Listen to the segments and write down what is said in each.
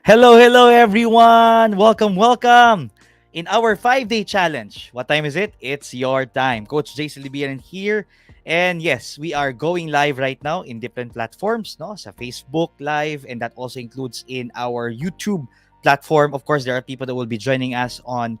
Hello, hello everyone! Welcome, welcome! In our 5-day challenge, what time is it? It's your time. Coach Jason Libiran here. And yes, we are going live right now in different platforms, no? Sa Facebook Live, and that also includes in our YouTube platform. Of course, there are people that will be joining us on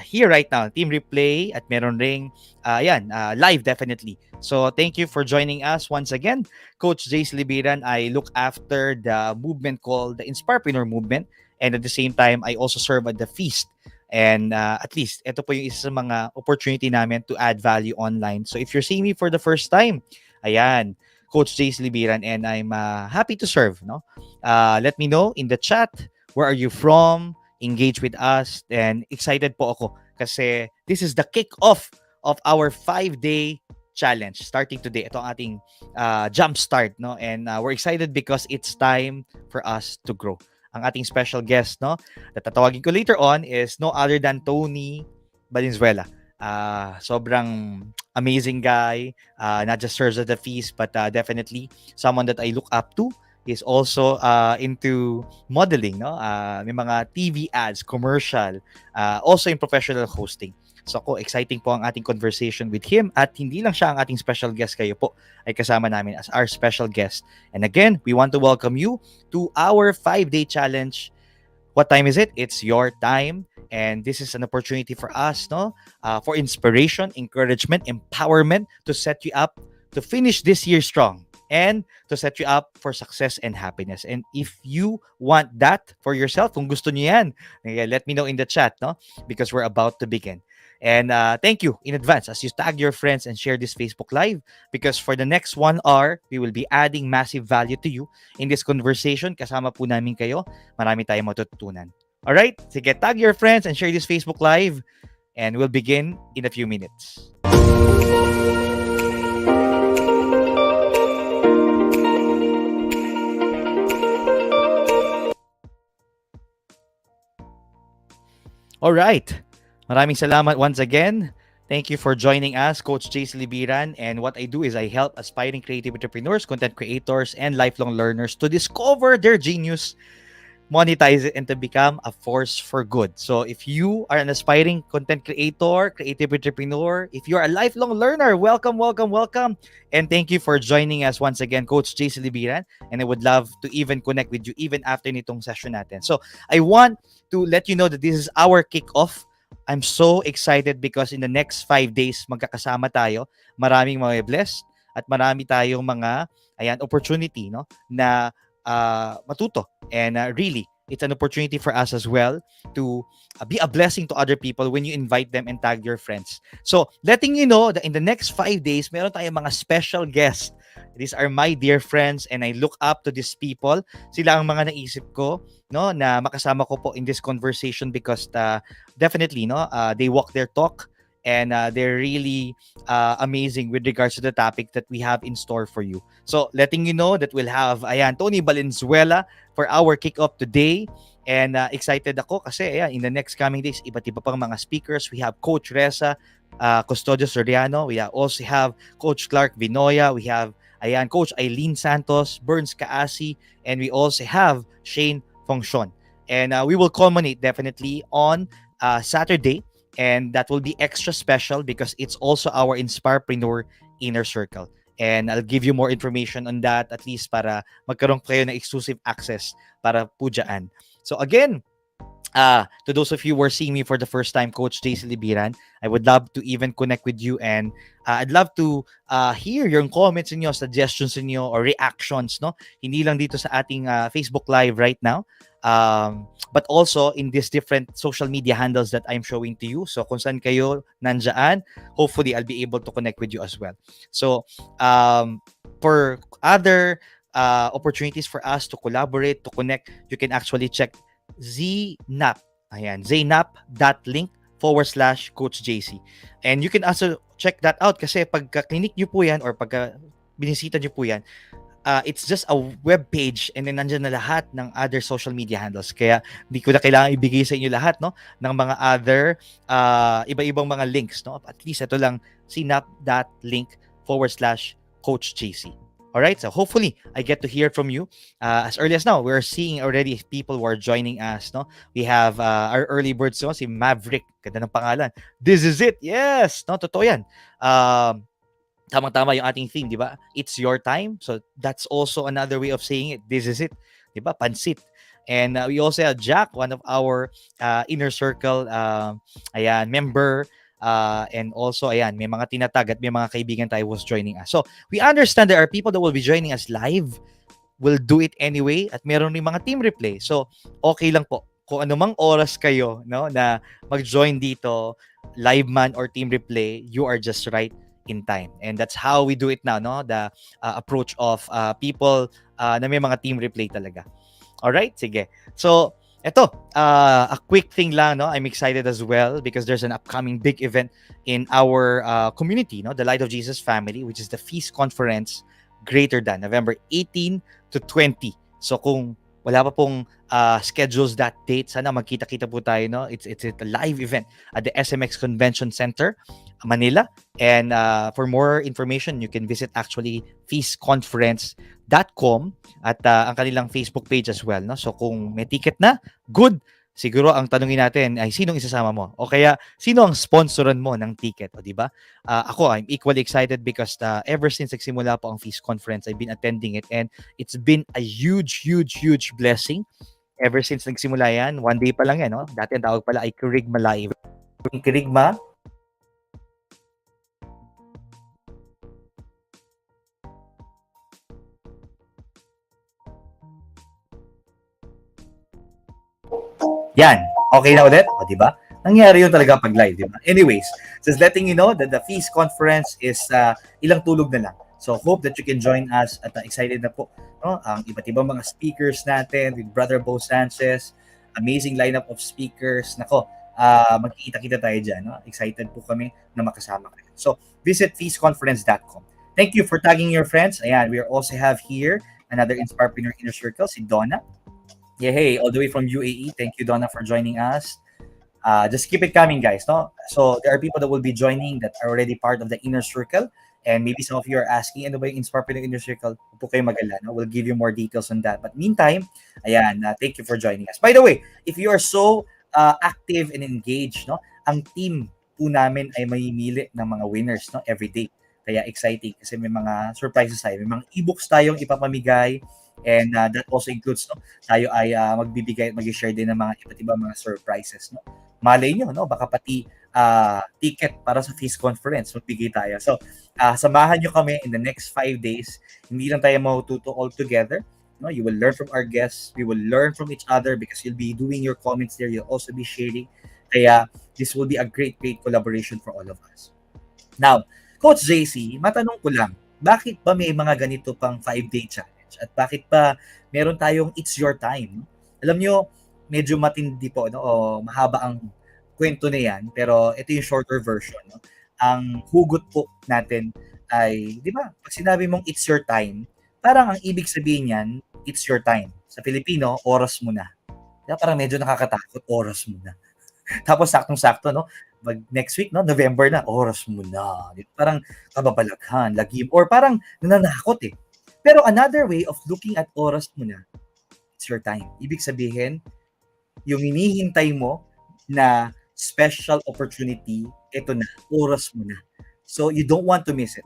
here right now, Team Replay at meron ring, live definitely. So thank you for joining us once again. Coach Jace Libiran, I look after the movement called the Inspirepreneur Movement. And at the same time, I also serve at the Feast. And at least, ito po yung isa sa mga opportunity namin to add value online. So if you're seeing me for the first time, ayan, Coach Jace Libiran, and I'm happy to serve. No, let me know in the chat, where are you from? Engage with us. And excited po ako kasi this is the kick-off of our 5-day challenge starting today. Ito ang ating jump start, no? And we're excited because it's time for us to grow. Ang ating special guest, no, na tatawagin ko later on is no other than Tony Valenzuela. Sobrang amazing guy, not just serves at the feast, but definitely someone that I look up to. He's also into modeling, no? May mga TV ads, commercial, also in professional hosting. So ako, exciting po ang ating conversation with him, at hindi lang siya ang ating special guest, kayo po ay kasama namin as our special guest. And again, we want to welcome you to our 5-day challenge. What time is it? It's your time. And this is an opportunity for us, no? For inspiration, encouragement, empowerment to set you up to finish this year strong and to set you up for success and happiness. And if you want that for yourself, kung gusto niyo yan, let me know in the chat, no? Because we're about to begin. And thank you in advance as you tag your friends and share this Facebook Live, because for the next 1 hour, we will be adding massive value to you in this conversation. Kasama po namin kayo. Marami tayong matututunan. Alright? Sige, tag your friends and share this Facebook Live, and we'll begin in a few minutes. Alright. Maraming salamat once again. Thank you for joining us, Coach Jace Libiran. And what I do is I help aspiring creative entrepreneurs, content creators, and lifelong learners to discover their genius, monetize it, and to become a force for good. So if you are an aspiring content creator, creative entrepreneur, if you're a lifelong learner, welcome, welcome, welcome. And thank you for joining us once again, Coach Jace Libiran. And I would love to even connect with you even after nitong session natin. So I want to let you know that this is our kickoff. I'm so excited because in the next 5 days, magkakasama tayo. Maraming mga blessed at marami tayong mga opportunity, no, na matuto. And really, it's an opportunity for us as well to be a blessing to other people when you invite them and tag your friends. So, letting you know that in the next 5 days, meron tayong mga special guests. These are my dear friends, and I look up to these people. Sila ang mga naisip ko, no, na makasama ko po in this conversation because definitely, no, they walk their talk, and they're really amazing with regards to the topic that we have in store for you. So, letting you know that we'll have Tony Valenzuela for our kick-off today. And excited ako kasi in the next coming days, iba't iba pang mga speakers. We have Coach Rezza Custodio-Soriano. We also have Coach Clark Vinoya. We have Coach Aileen Santos, Bernz Caasi, and we also have Shayne Funcion. And we will culminate definitely on Saturday, and that will be extra special because it's also our Inspirepreneur Inner Circle. And I'll give you more information on that, at least para magkaroon kayo ng exclusive access para po dyan. So again, to those of you who are seeing me for the first time, Coach Jace Libiran, I would love to even connect with you, and I'd love to hear your comments niyo, suggestions niyo, or reactions, no? Hindi lang dito sa ating Facebook Live right now, but also in these different social media handles that I'm showing to you. So kung saan kayo nandiyan, hopefully I'll be able to connect with you as well. So for other opportunities for us to collaborate, to connect, you can actually check znap. znap.link/Coach JC. And you can also check that out kasi pagka-clinic nyo po yan or pagka binisita nyo po yan, it's just a web page, and then nandyan na lahat ng other social media handles. Kaya hindi ko na kailangan ibigay sa inyo lahat, no, ng mga other iba-ibang mga links, no. At least ito lang, znap.link/Coach JC. All right, so hopefully I get to hear from you. As early as now, we're seeing already people who are joining us. No, we have our early birds. No, si Maverick, ganda ng pangalan. This is it. Yes, no, totoo yan. Um, Tamang-tama yung ating theme, di ba? It's your time. So that's also another way of saying it. This is it. Di ba? Pansit. And we also have Jack, one of our inner circle ayan, member. And also, ayan, may mga tinatag at may mga kaibigan tayo who's joining us. So, we understand there are people that will be joining us live, will do it anyway, at meron rin mga team replay. So, okay lang po. Kung anumang oras kayo, no, na mag-join dito, live man or team replay, you are just right in time. And that's how we do it now, no? The approach of people na may mga team replay talaga. All right, sige. So, eto, a quick thing lang, no? I'm excited as well because there's an upcoming big event in our community, no? The Light of Jesus family, which is the Feast Conference Greater Than, November 18 to 20. So, kung wala pa pong schedules that date, sana magkita-kita po tayo, no? It's a live event at the SMX Convention Center, Manila. And for more information, you can visit actually feastconference.com at ang kanilang Facebook page as well, no? So kung may ticket na, good. Siguro ang tanungin natin ay sinong isasama mo o kaya sino ang sponsoran mo ng ticket, o di ba? Ako, I'm equally excited because ever since nagsimula po ang Feast Conference, I've been attending it and it's been a huge, huge, huge blessing. Ever since nagsimula yan, one day pa lang yan, no? Dati ang tawag pala ay Kerygma Live. Kerygma, yan. Okay na ulit? O, di ba? Nangyari yun talaga pag live, di ba? Anyways, just letting you know that the Feast Conference is ilang tulog na lang. So, hope that you can join us at excited na po, no? Ang iba't ibang mga speakers natin with Brother Bo Sanchez. Amazing lineup of speakers. Nako, magkikita-kita tayo dyan. No? Excited po kami na makasama kayo. So, visit feastconference.com. Thank you for tagging your friends. Ayan, we also have here another Inspirepreneur Inner Circle, si Donna. Yeah, hey, all the way from UAE. Thank you, Donna, for joining us. Just keep it coming, guys. No, so there are people that will be joining that are already part of the inner circle, and maybe some of you are asking, ano ba yung Inspire Pinoy Inner Circle? Huwag po kayo mag-alala, no? We'll give you more details on that. But meantime, ayan, thank you for joining us. By the way, if you are so active and engaged, no, ang team po namin ay mamimili ng mga winners, no, every day. Kaya exciting kasi may mga surprises tayo. May mga e-books tayong ipapamigay. And that also includes, no, tayo ay magbibigay at mag-share din ng mga iba't ibang mga surprises, no. Malay nyo, no, baka pati ticket para sa Feast Conference magbigay tayo. So, samahan nyo kami in the next 5 days. Hindi lang tayo matututo all together. No, you will learn from our guests. We will learn from each other because you'll be doing your comments there. You'll also be sharing. Kaya this will be a great, great collaboration for all of us. Now, Coach JC, matanong ko lang, bakit ba may mga ganito pang 5-day challenge? At bakit pa meron tayong It's Your Time? Alam nyo, medyo matindi po, no? O mahaba ang kwento na yan, pero ito yung shorter version. No? Ang hugot po natin ay, di ba, pag sinabi mong It's Your Time, parang ang ibig sabihin yan, It's Your Time. Sa Filipino, oras mo na. Diba? Parang medyo nakakatakot, oras mo na. Tapos saktong-sakto, no? Next week, no, November na, oras mo na. Parang kababalaghan, lagim, or parang nananakot eh. Pero another way of looking at oras mo na, it's your time. Ibig sabihin, yung hinihintay mo na special opportunity, ito na, oras mo na. So you don't want to miss it.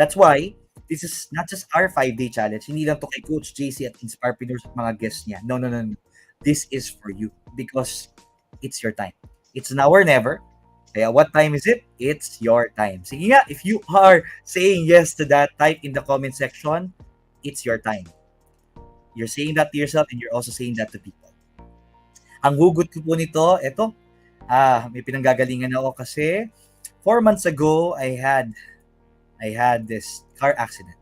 That's why, this is not just our 5-day challenge. Hindi lang to kay Coach JC at Inspirepreneurs at mga guests niya. No. This is for you because it's your time. It's now or never. Kaya what time is it? It's your time. Sige nga, if you are saying yes to that, type in the comment section, it's your time. You're saying that to yourself and you're also saying that to people. Ang hugot ko po nito, eto, may pinanggagalingan ako kasi 4 months ago, I had this car accident.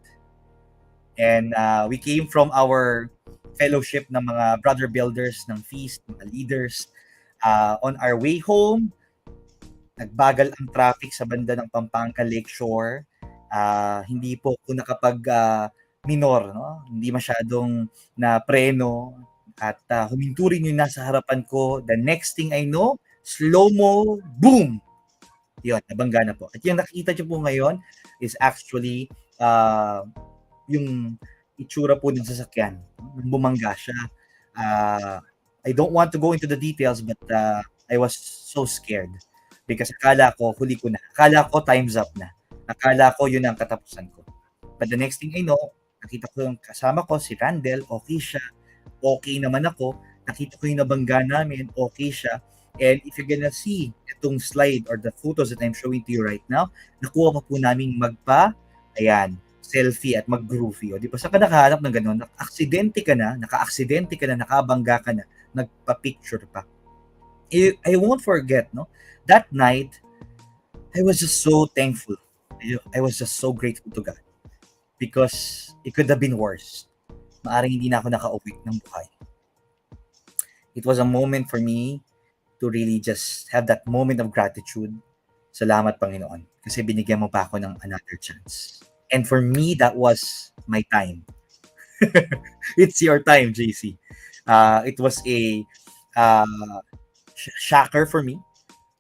And we came from our fellowship ng mga brother builders ng Feast, mga leaders. On our way home, nagbagal ang traffic sa banda ng Pampanga Lakeshore. Hindi po ako nakapag-minor, no? Hindi masyadong na preno at huminto rin yung nasa harapan ko. The next thing I know, slow-mo, boom! Yun, nabangga na po. At yung nakikita nyo po ngayon is actually yung itsura po ng sasakyan nung bumangga siya. Uh, I don't want to go into the details but I was so scared because akala ko huli ko na. Akala ko time's up na. Akala ko yun ang katapusan ko. But the next thing I know, nakita ko yung kasama ko, si Randall, okay siya. Okay naman ako. Nakita ko yung nabangga namin, okay siya. And if you're gonna see itong slide or the photos that I'm showing to you right now, nakuha pa po namin ayan, selfie at mag-groovy. O, di ba? Saan ka nakahanap ng gano'n? Naka-aksidente ka na, nakabangga ka na, nagpa-picture pa. I won't forget, no? That night, I was just so thankful. I was just so grateful to God because it could have been worse. Maaring hindi na ako nakauwi ng buhay. It was a moment for me to really just have that moment of gratitude. Salamat, Panginoon, kasi binigyan mo pa ako ng another chance. And for me, that was my time. It's your time, JC. It was a shocker for me,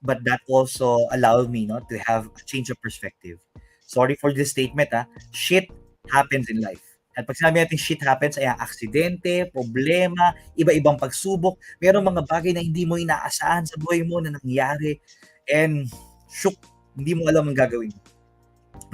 but that also allowed me, no, to have a change of perspective. Sorry for this statement, shit happens in life. At pag sinabi natin shit happens, ay aksidente, problema, iba-ibang pagsubok, merong mga bagay na hindi mo inaasahan sa buhay mo na nangyari, and shook, hindi mo alam ang gagawin.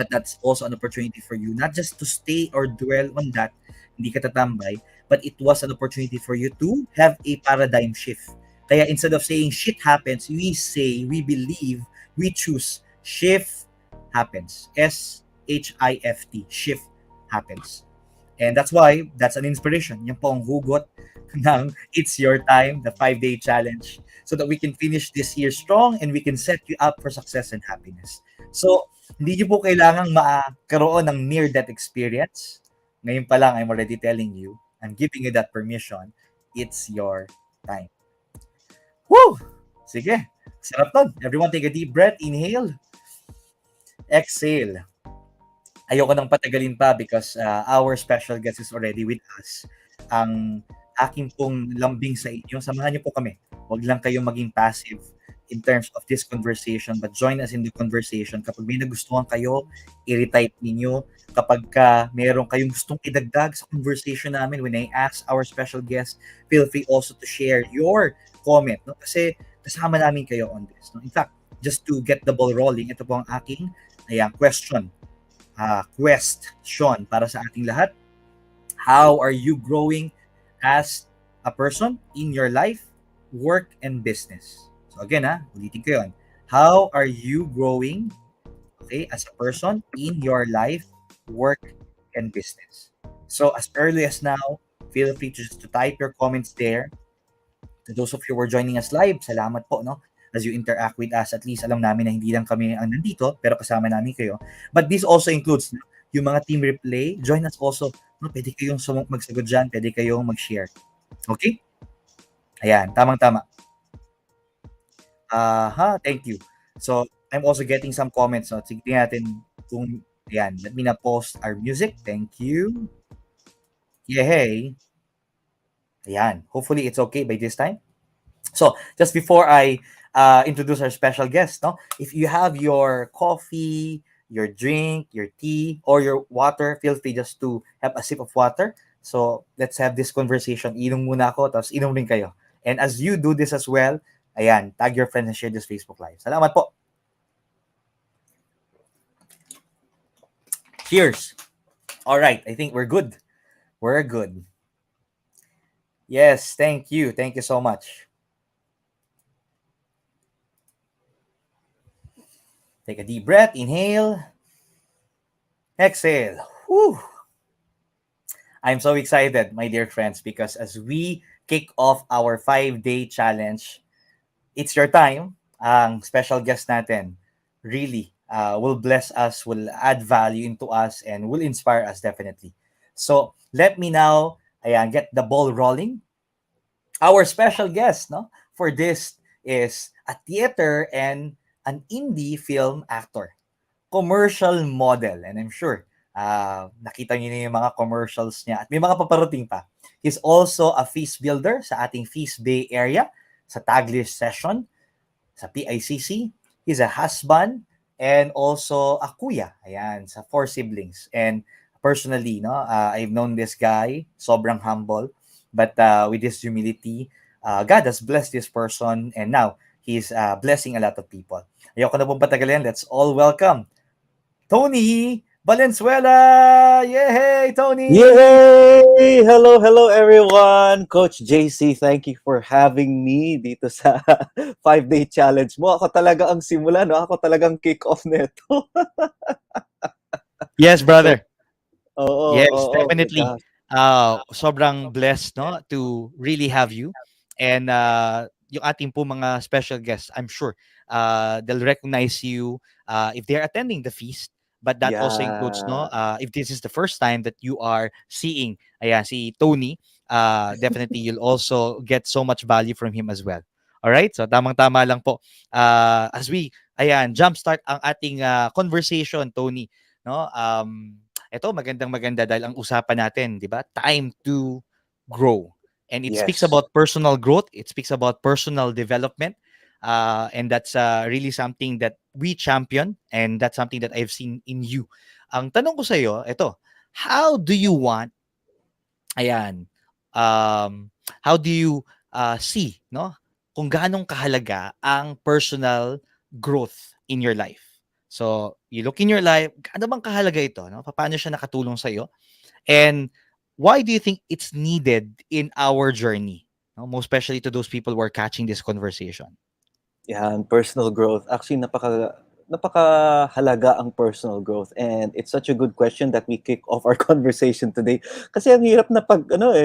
But that's also an opportunity for you, not just to stay or dwell on that, hindi ka tatambay, but it was an opportunity for you to have a paradigm shift. Kaya instead of saying shit happens, we say, we believe, we choose, shift happens. S-H-I-F-T, shift happens. And that's why, that's an inspiration. Yan po ang hugot ng It's Your Time, the 5-day challenge, so that we can finish this year strong and we can set you up for success and happiness. So, hindi niyo po kailangang makaroon ng near-death experience. Ngayon pa lang, I'm already telling you, I'm giving you that permission. It's your time. Woo! Sige. Sarap nun. Everyone take a deep breath. Inhale. Exhale. Ayoko nang patagalin pa because our special guest is already with us. Ang aking pong lambing sa inyo, samahan niyo po kami. Huwag lang kayong maging passive in terms of this conversation, but join us in the conversation. Kapag may nagustuhan kayo, i-retype ninyo. Kapag meron kayong gustong idagdag sa conversation namin, when I ask our special guest, feel free also to share your comment. No? Kasi kasama namin kayo on this. No? In fact, just to get the ball rolling, ito po ang aking question para sa ating lahat. How are you growing as a person in your life, work, and business? So again, ulitin ko yun. How are you growing, okay, as a person in your life, work, and business? So as early as now, feel free to type your comments there. To those of you who are joining us live, salamat po, no? As you interact with us, at least alam namin na hindi lang kami ang nandito, pero kasama namin kayo. But this also includes yung mga team replay. Join us also. No? Pwede kayong magsagot dyan, pwede kayong mag-share. Okay? Ayan, tamang-tama. Thank you. So, I'm also getting some comments. So, tignan natin kung, ayan, let me na post our music. Thank you. Yay! Ayan, hopefully it's okay by this time. So, just before I introduce our special guest, no? If you have your coffee, your drink, your tea, or your water, feel free just to have a sip of water. So, let's have this conversation. Inom muna ako, tapos inom rin kayo. And as you do this as well, ayan, tag your friends and share this Facebook Live. Salamat po. Cheers. All right, I think we're good. We're good. Yes, thank you. Thank you so much. Take a deep breath. Inhale. Exhale. Whew. I'm so excited, my dear friends, because as we kick off our 5-day challenge, it's your time. Ang special guest natin really will bless us, will add value into us, and will inspire us definitely. So let me now get the ball rolling. Our special guest, no, for this is a theater and an indie film actor, commercial model, and I'm sure nakita niyo na yung mga commercials niya at may mga paparating pa. He's also a feast builder sa ating Feast Bay area, sa Taglish Session, sa PICC. He's a husband and also a kuya, ayan, sa 4 siblings, and a personally, no, I've known this guy, sobrang humble, but with his humility, God has blessed this person, and now he's blessing a lot of people. Ayoko na pong patagalin. Let's all welcome Tony Valenzuela! Yay, Tony! Yay! Hello, hello everyone! Coach JC, thank you for having me dito sa 5-day challenge mo. Ako talaga ang simula, no? Ako talagang kick-off nito. Yes, So, brother. oo, Yes, oo, my definitely. gosh. Sobrang blessed, no, to really have you. And yung ating po mga special guests, I'm sure they'll recognize you if they're attending the feast. But that also includes, no, Yeah. if this is the first time that you are seeing ayan, si Tony, definitely you'll also get so much value from him as well. All right? So tamang-tama lang po. As we ayan, jumpstart ang ating conversation, Tony, no? Ito magandang maganda dahil ang usapan natin, 'di ba? Time to grow. And it speaks Yes. about personal growth, it speaks about personal development. And that's really something that we champion, and that's something that I've seen in you. Ang tanong ko sa iyo, ito, how do you want ayan, how do you see, no? Kung gaano kahalaga ang personal growth in your life. So, you look in your life, ano bang kahalaga ito, no? Paano siya nakatulong sa iyo? And why do you think it's needed in our journey? No? Most especially to those people who are catching this conversation. Yan, personal growth. Actually, napakahalaga ang personal growth, and it's such a good question that we kick off our conversation today. Kasi ang hirap na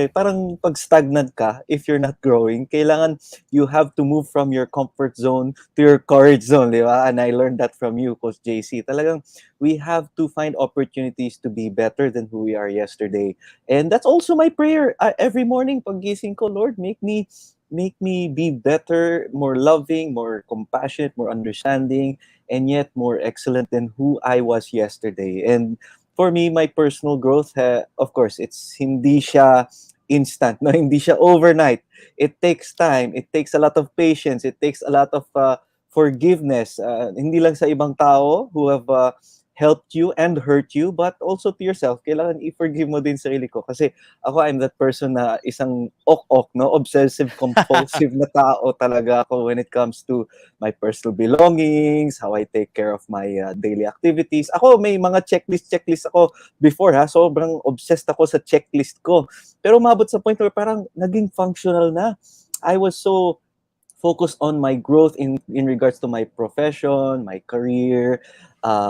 parang pag stagnant ka if you're not growing. Kailangan you have to move from your comfort zone to your courage zone, di ba? And I learned that from you, Coach JC. Talagang we have to find opportunities to be better than who we are yesterday. And that's also my prayer. Every morning pag gising ko, Lord, make me be better, more loving, more compassionate, more understanding, and yet more excellent than who I was yesterday. And for me, my personal growth, of course, it's hindi siya instant, no, hindi siya overnight. It takes time. It takes a lot of patience. It takes a lot of forgiveness. Hindi lang sa ibang tao who have helped you and hurt you, but also to yourself. Kailangan i-forgive mo din sarili ko. Kasi ako, I'm that person na isang ok-ok, no? Obsessive compulsive na tao talaga ako when it comes to my personal belongings, how I take care of my daily activities. Ako, may mga checklist ako before, ha? Sobrang obsessed ako sa checklist ko. Pero umabot sa point where parang naging functional na. I was so focused on my growth in regards to my profession, my career,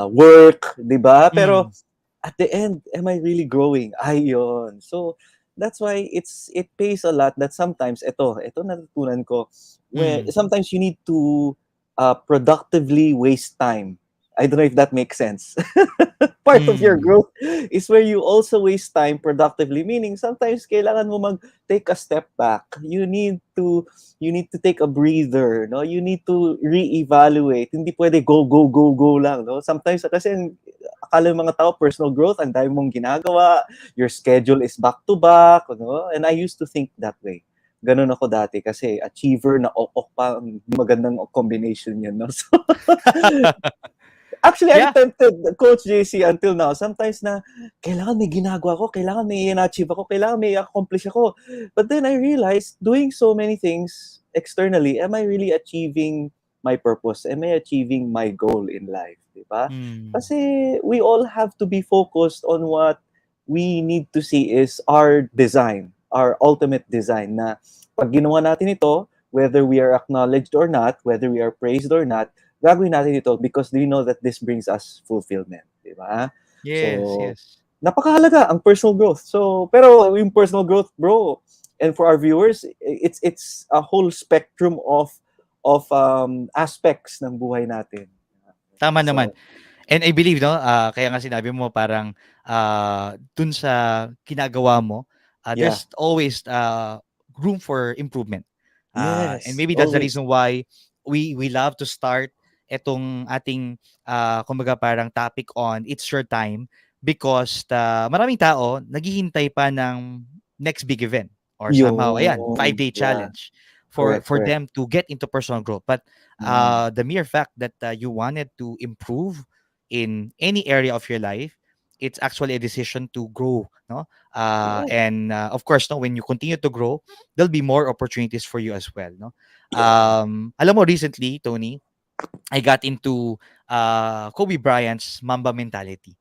work, 'di ba? Pero Mm. at the end, am I really growing? Ayun. So that's why it pays a lot that sometimes ito natutunan ko, where Mm. sometimes you need to productively waste time. I don't know if that makes sense. Part of your Mm. growth is where you also waste time productively, meaning sometimes kailangan mo mag take a step back. You need to take a breather, no? You need to reevaluate. Hindi pwede go go go go lang, no? Sometimes kasi akala ng mga tao personal growth, ang dami mong ginagawa, your schedule is back to back, no? And I used to think that way. Ganun ako dati kasi achiever na ok pa, magandang combination yun, no? So, actually, I'm Yeah. tempted, Coach JC, until now. Sometimes na, kailangan may ginagawa ko, kailangan may na-achieve ako, kailangan may accomplish ako. But then I realized, doing so many things externally, am I really achieving my purpose? Am I achieving my goal in life? Diba? Mm. Kasi we all have to be focused on what we need to see is our design, our ultimate design, na pag ginawa natin ito, whether we are acknowledged or not, whether we are praised or not, gagawin natin ito because we know that this brings us fulfillment, di ba? Yes, So, yes. napakahalaga ang personal growth. So, pero yung personal growth, bro, and for our viewers, it's a whole spectrum of aspects ng buhay natin. Tama naman. So, And I believe, no, kaya nga sinabi mo parang dun sa ginagawa mo, yeah. there's always room for improvement. And Yes, maybe that's the always. reason why we love to start etong ating kumbaga parang topic on It's Your Time, because maraming tao naghihintay pa ng next big event, or somehow ayan, Yung, 5-day yeah, challenge for correct, correct. them to get into personal growth. But Mm. the mere fact that you wanted to improve in any area of your life it's actually a decision to grow, no? Yeah. And of course, no, when you continue to grow, there'll be more opportunities for you as well, no? Yeah. Alam mo, recently, Tony, I got into Kobe Bryant's Mamba mentality.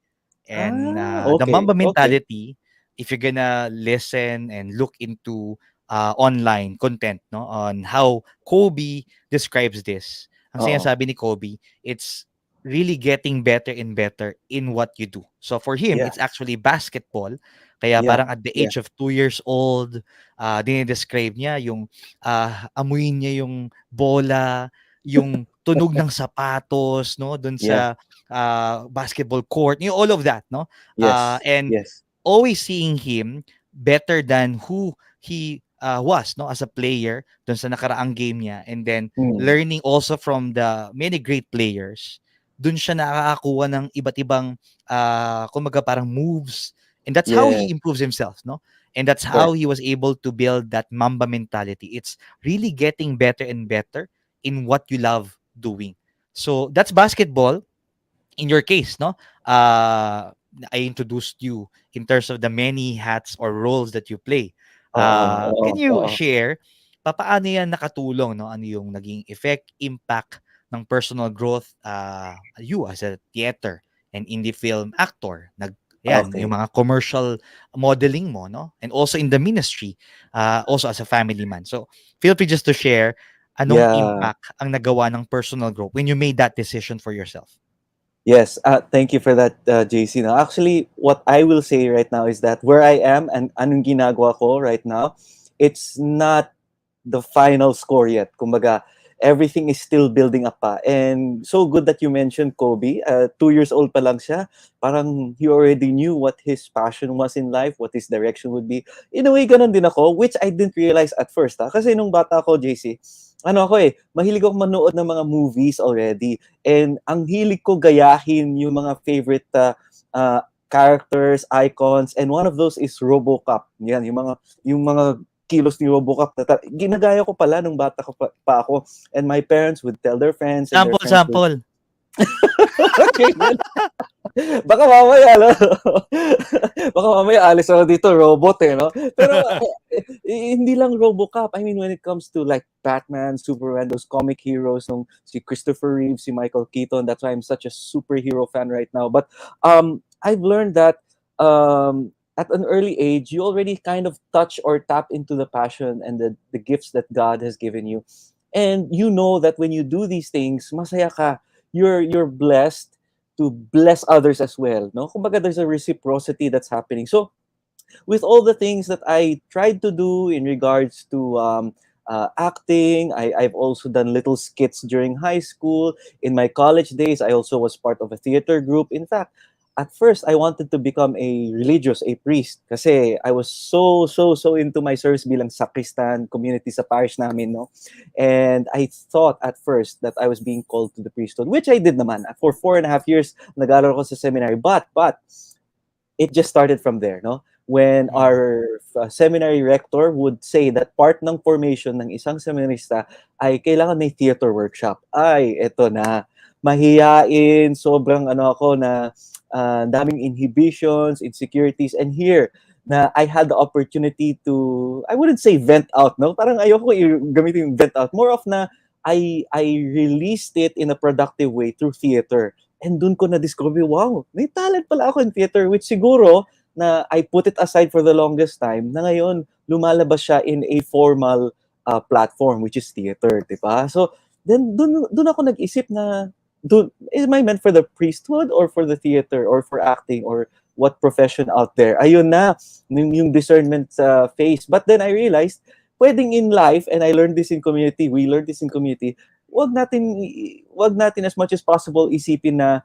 And the Okay. Mamba Okay. mentality, if you're gonna listen and look into online content, no, on how Kobe describes this, ang Oo. sinasabi ni Kobe, it's really getting better and better in what you do. So for him, it's Yes. actually basketball. Kaya Yeah. parang at the Yeah. age of 2 years old, dinidescribe niya yung amuyin niya yung bola, yung tunog ng sapatos, no, dun Yeah. sa basketball court, all of that, no? Yes. And Yes. always seeing him better than who he was, no, as a player dun sa nakaraang game niya, and then Mm. learning also from the many great players. Dun siya nakakakuha ng iba't ibang kumbaga parang moves, and that's how Yeah. he improves himself, no? And that's how Correct. he was able to build that Mamba mentality. It's really getting better and better in what you love doing. So that's basketball. In your case, no? I introduced you in terms of the many hats or roles that you play. Oo. Oo. Can you Oo. share papaano yan nakatulong, no? Ano yung naging effect, impact ng personal growth, you as a theater and indie film actor? Yan, yung Okay. mga commercial modeling mo, no? And also in the ministry, also as a family man. So, feel free just to share anong Yeah. impact ang nagawa ng personal growth when you made that decision for yourself. Yes, thank you for that, JC. Now, actually, what I will say right now is that where I am and anong ginagawa ko right now, it's not the final score yet. Kumbaga, everything is still building up pa. And so good that you mentioned Kobe. 2 years old pa lang siya. Parang he already knew what his passion was in life, what his direction would be. In a way, ganun din ako, which I didn't realize at first. Ha? Kasi nung bata ako, JC, ano ako mahilig ako manood ng mga movies already. And ang hilig ko gayahin yung mga favorite characters, icons, and one of those is RoboCop. Yan, yung mga kilos ni RoboCop na ginagaya ko pala nung bata ko pa ako. And my parents would tell their friends and their Sample, friends would sample. okay, baka mamaya, no? Baka mamaya alis ako dito, robot no? Pero hindi lang RoboCop. I mean, when it comes to like Batman, Superman, those comic heroes, si Christopher Reeve, si Michael Keaton, that's why I'm such a superhero fan right now. But I've learned that at an early age, you already kind of touch or tap into the passion and the gifts that God has given you. And you know that when you do these things, masaya ka. You're blessed to bless others as well. No? Kumbaga, there's a reciprocity that's happening. So, with all the things that I tried to do in regards to acting, I've also done little skits during high school. In my college days, I also was part of a theater group. In fact, at first, I wanted to become a religious, a priest. Kasi I was so into my service bilang sacristan community sa parish namin, no? And I thought at first that I was being called to the priesthood, which I did naman. For 4.5 years, nag-aaral ko sa seminary. But, it just started from there, no? When Mm. our seminary rector would say that part ng formation ng isang seminarista ay kailangan may theater workshop. Ay, eto na. Mahiyain, sobrang ako na daming inhibitions, insecurities, and here na I had the opportunity to, I wouldn't say vent out, no? Parang ayoko gamitin yung vent out. More of na I released it in a productive way through theater. And dun ko na-discover, wow, may talent pala ako in theater, which siguro na I put it aside for the longest time, na ngayon, lumalabas siya in a formal platform, which is theater, di ba? So, then dun ako nag-isip na, am I meant for the priesthood or for the theater or for acting or what profession out there? Ayun na, yung discernment phase. But then I realized, pwedeng in life, and I learned this in community, we learned this in community, wag natin as much as possible isipin na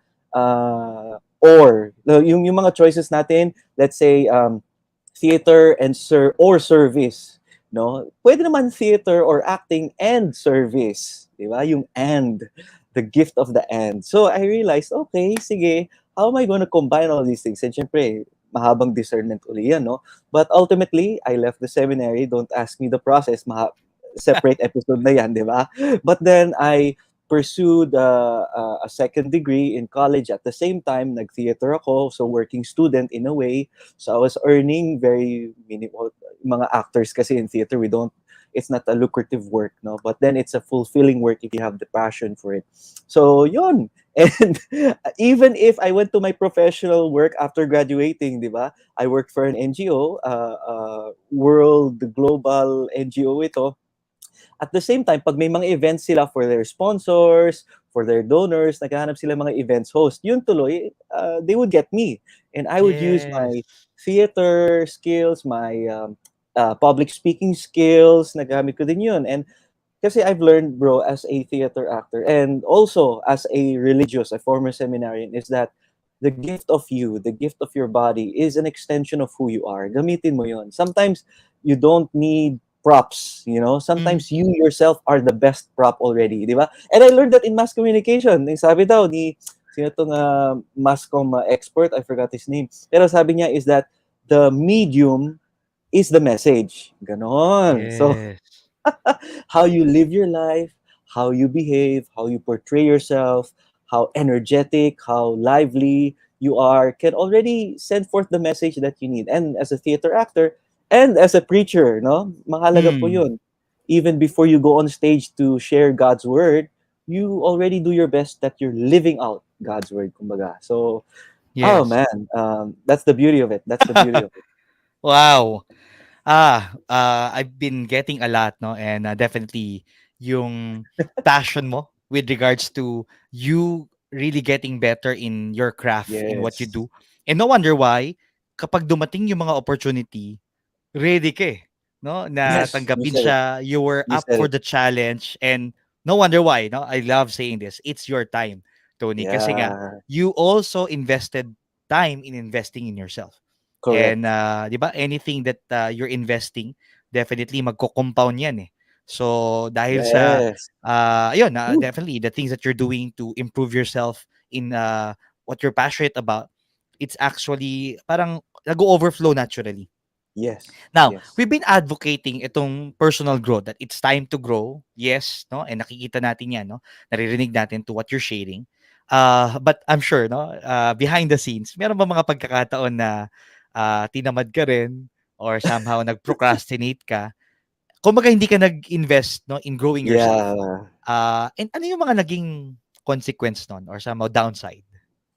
or yung mga choices natin, let's say theater and or service, no? Pwede naman theater or acting and service, di ba? Yung and, the gift of the and. So I realized, okay, sige, how am I going to combine all these things? And syempre, mahabang discernment uli yan, no? But ultimately, I left the seminary. Don't ask me the process. Separate episode na yan, di ba? But then pursued a second degree in college at the same time. Nag-theater ako, so working student in a way. So I was earning very minimal. Mga actors kasi in theater, we don't, it's not a lucrative work, no? But then it's a fulfilling work if you have the passion for it. So yun. And even if I went to my professional work after graduating, di ba? I worked for an NGO, world global NGO ito. At the same time, pag may mga events sila for their sponsors, for their donors, naghahanap sila mga events host, yun tuloy, they would get me. And I would use my Yes. theater skills, my public speaking skills, nagamit ko din yun. And kasi I've learned, bro, as a theater actor and also as a religious, a former seminarian, is that the gift of you, the gift of your body is an extension of who you are. Gamitin mo yun. Sometimes you don't need props, you know? Mm. Sometimes you yourself are the best prop already, di ba? And I learned that in mass communication. Yung sabi daw ni, sino tong mass com expert, I forgot his name. Pero sabi niya is that the medium is the message. Ganon. So, Yes. how you live your life, how you behave, how you portray yourself, how energetic, how lively you are can already send forth the message that you need. And as a theater actor and as a preacher, no, mahalaga po Mm. yun. Even before you go on stage to share God's word, you already do your best that you're living out God's word, kumbaga. So, oh Yes. man, that's the beauty of it. That's the beauty of it. Wow. I've been getting a lot, no? And definitely yung passion mo with regards to you really getting better in your craft, in what you Yes. do. And no wonder why, kapag dumating yung mga opportunity, ready ka eh, no? Na Yes, you tanggapin said it. siya, you were You up said for it. the challenge, and no wonder why, no? I love saying this. It's your time, Tony. Kasi nga, Yeah, you also invested time in investing in yourself. And correct. 'di ba, anything that you're investing, definitely magko-compound 'yan eh. So dahil sa Yes. ayun, Woo. definitely the things that you're doing to improve yourself in what you're passionate about, it's actually parang nag-overflow naturally. Yes. Now, Yes. we've been advocating itong personal growth that it's time to grow. Yes, no? And nakikita natin 'yan, no? Naririnig natin to what you're sharing. But I'm sure, no, behind the scenes, meron ba mga pagkakataon na tinamad ka rin or somehow nag-procrastinate ka? Kumbaga hindi ka nag-invest, no, in growing yourself. Yeah. And ano yung mga naging consequence nun or somehow downside?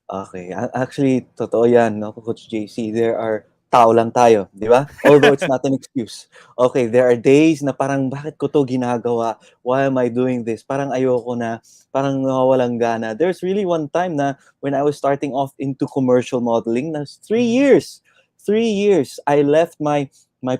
Okay. Actually, totoo yan, no, Coach JC. There are tao lang tayo, di ba? Although it's not an excuse. Okay, there are days na parang, bakit ko to ginagawa? Why am I doing this? Parang ayoko na, parang nawawalang gana. There's really one time na when I was starting off into commercial modeling, na 3 years. 3 years. I left my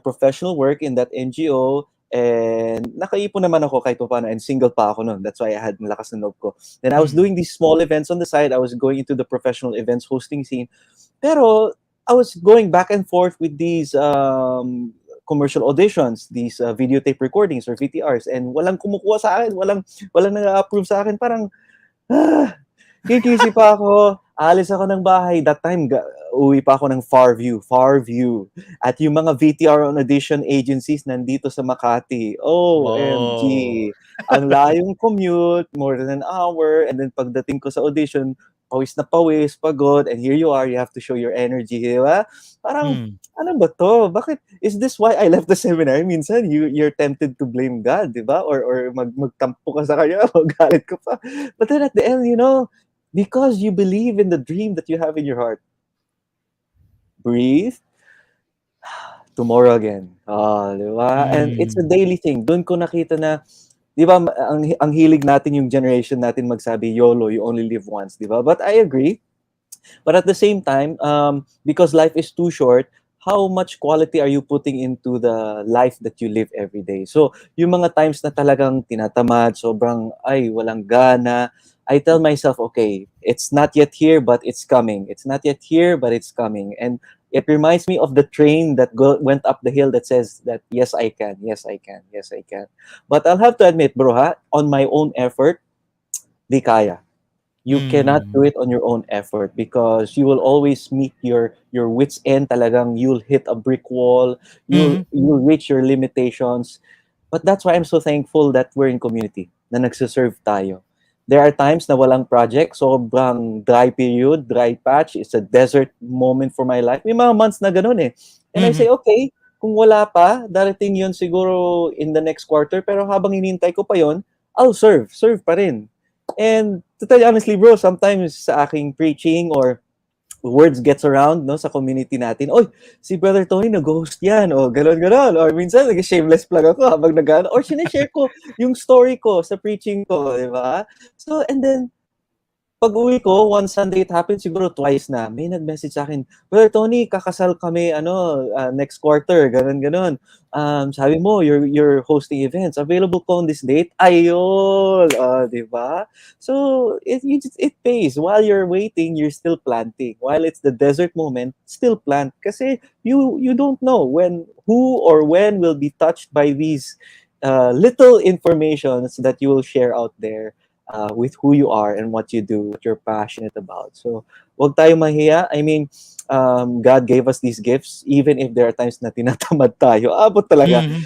professional work in that NGO and nakaipon naman ako kahit paano and single pa ako noon. That's why I had malakas na loob ko. Then I was Mm. doing these small events on the side. I was going into the professional events hosting scene. Pero I was going back and forth with these commercial auditions, these videotape recordings or VTRs, and walang kumukuha sa akin, walang nag-approve sa akin. Parang, ah, kikisi pa ako, aalis ako ng bahay. That time, uwi pa ako ng Far View. At yung mga VTR on audition agencies nandito sa Makati. OMG. Wow. Ang layong commute, more than an hour. And then pagdating ko sa audition, pawis na pawis, pagod, and here you are, you have to show your energy, di ba? Parang, Mm. ano ba to? Bakit? Is this why I left the seminar? Minsan, you're tempted to blame God, di ba? Or magtampo ka sa kanya, magalit ka pa. But then at the end, because you believe in the dream that you have in your heart, breathe, tomorrow again. Di ba? And it's a Mm. daily thing. Doon ko nakita na, di ba, ang hilig natin yung generation natin magsabi, YOLO, you only live once, di ba? But I agree. But at the same time, because life is too short, how much quality are you putting into the life that you live every day? So, yung mga times na talagang tinatamad, sobrang, ay, walang gana, I tell myself, okay, it's not yet here, but it's coming. It's not yet here, but it's coming. And it reminds me of the train that went up the hill that says that, yes, I can, yes, I can, yes, I can. But I'll have to admit, bro, on my own effort, di kaya. You cannot do Mm. it on your own effort because you will always meet your wits end. Talagang you'll hit a brick wall, you'll Mhm. you'll reach your limitations. But that's why I'm so thankful that we're in community, na nagsiserve tayo. There are times na walang project, sobrang dry period, dry patch, it's a desert moment for my life. May mga months na ganun eh. And I Mhm. say, okay, kung wala pa, darating yun siguro in the next quarter, pero habang hinintay ko pa yun, I'll serve pa rin. And to tell you honestly, bro, sometimes sa aking preaching or words gets around no sa community natin. Oy, si Brother Tony nag-host yan o galon-galon. Or minsan nag-shameless plug ako habang nag or sinishare ko yung story ko sa preaching ko, di ba? So, and then pag-uwi ko, one Sunday it happened, siguro twice na, may nag-message sa akin, Brother Tony, kakasal kami, next quarter, ganun, ganun. Sabi mo, you're hosting events. Available ko on this date? Ayun! Di ba? So, it pays. While you're waiting, you're still planting. While it's the desert moment, still plant. Kasi you don't know who or when will be touched by these little informations that you will share out there with who you are and what you do, what you're passionate about. So, wag tayo mahiya. I mean, God gave us these gifts, even if there are times na tinatamad tayo. Abot talaga. Mhm.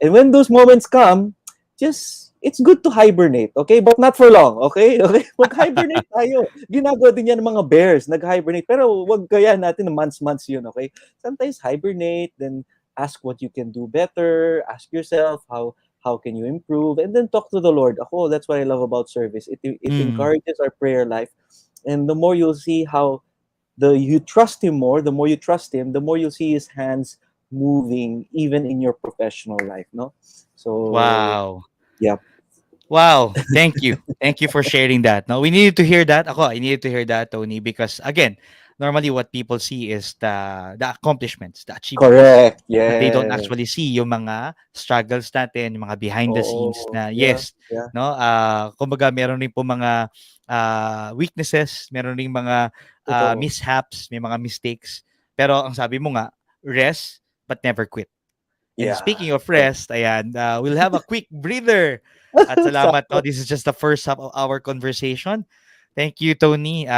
And when those moments come, it's good to hibernate, okay? But not for long, okay? Okay? Mag-hibernate tayo. Ginagawa din yan ng mga bears, nag-hibernate. Pero wag kaya natin na months you okay? Sometimes hibernate, then ask what you can do better, ask yourself how can you improve, and then talk to the Lord. Ako, that's what I love about service. It Mhm. encourages our prayer life. And the more you'll see how you trust him more, the more you trust him, the more you'll see his hands moving even in your professional life, no? So, Wow. yeah, Wow, thank you. Thank you for sharing that. No, we needed to hear that. Ako, I needed to hear that, Tony, because again, normally what people see is the accomplishments, the achievements. correct. But they don't Yes. actually see yung mga struggles natin, yung mga behind the scenes Oo, na yeah, yes, yeah, no? Kumbaga meron rin po mga weaknesses, meron ring mga totoo. mishaps, may mga mistakes. Pero ang sabi mo nga, rest but never quit. And Yeah, speaking of correct. rest, ayan, we'll have a quick breather. At salamat, no? Sakto. This is just the first half of our conversation. Thank you, Tony,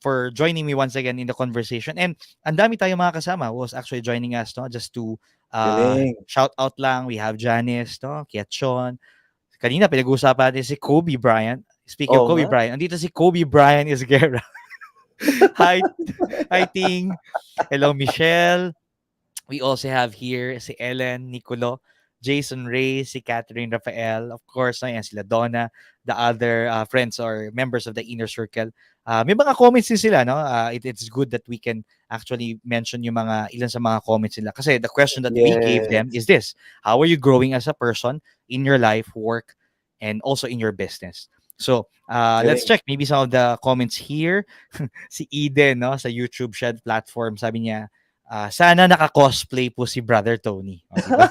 for joining me once again in the conversation. And ang dami tayo mga kasama who was actually joining us, no? Just to Galing. shout out lang, we have Janice, no? Kiatchon. Kanina pinag-uusapan natin si Kobe Bryant. Speaking of Oo Kobe nga. Bryant, andito si Kobe Bryant Isguera. Hi, hi, Ting. Hello, Michelle. We also have here si Ellen, Nicolo, Jason Ray, si Catherine Rafael, of course, no, yan sila Donna, the other friends or members of the inner circle. May mga comments din sila, no? It's good that we can actually mention yung mga ilan sa mga comments nila. Kasi the question that we gave them Yes. is this: how are you growing as a person in your life, work, and also in your business? So, let's Galing. check maybe some of the comments here. Si Eden, no, sa YouTube Shed platform, sabi niya, sana naka-cosplay po si Brother Tony. O, 'di ba?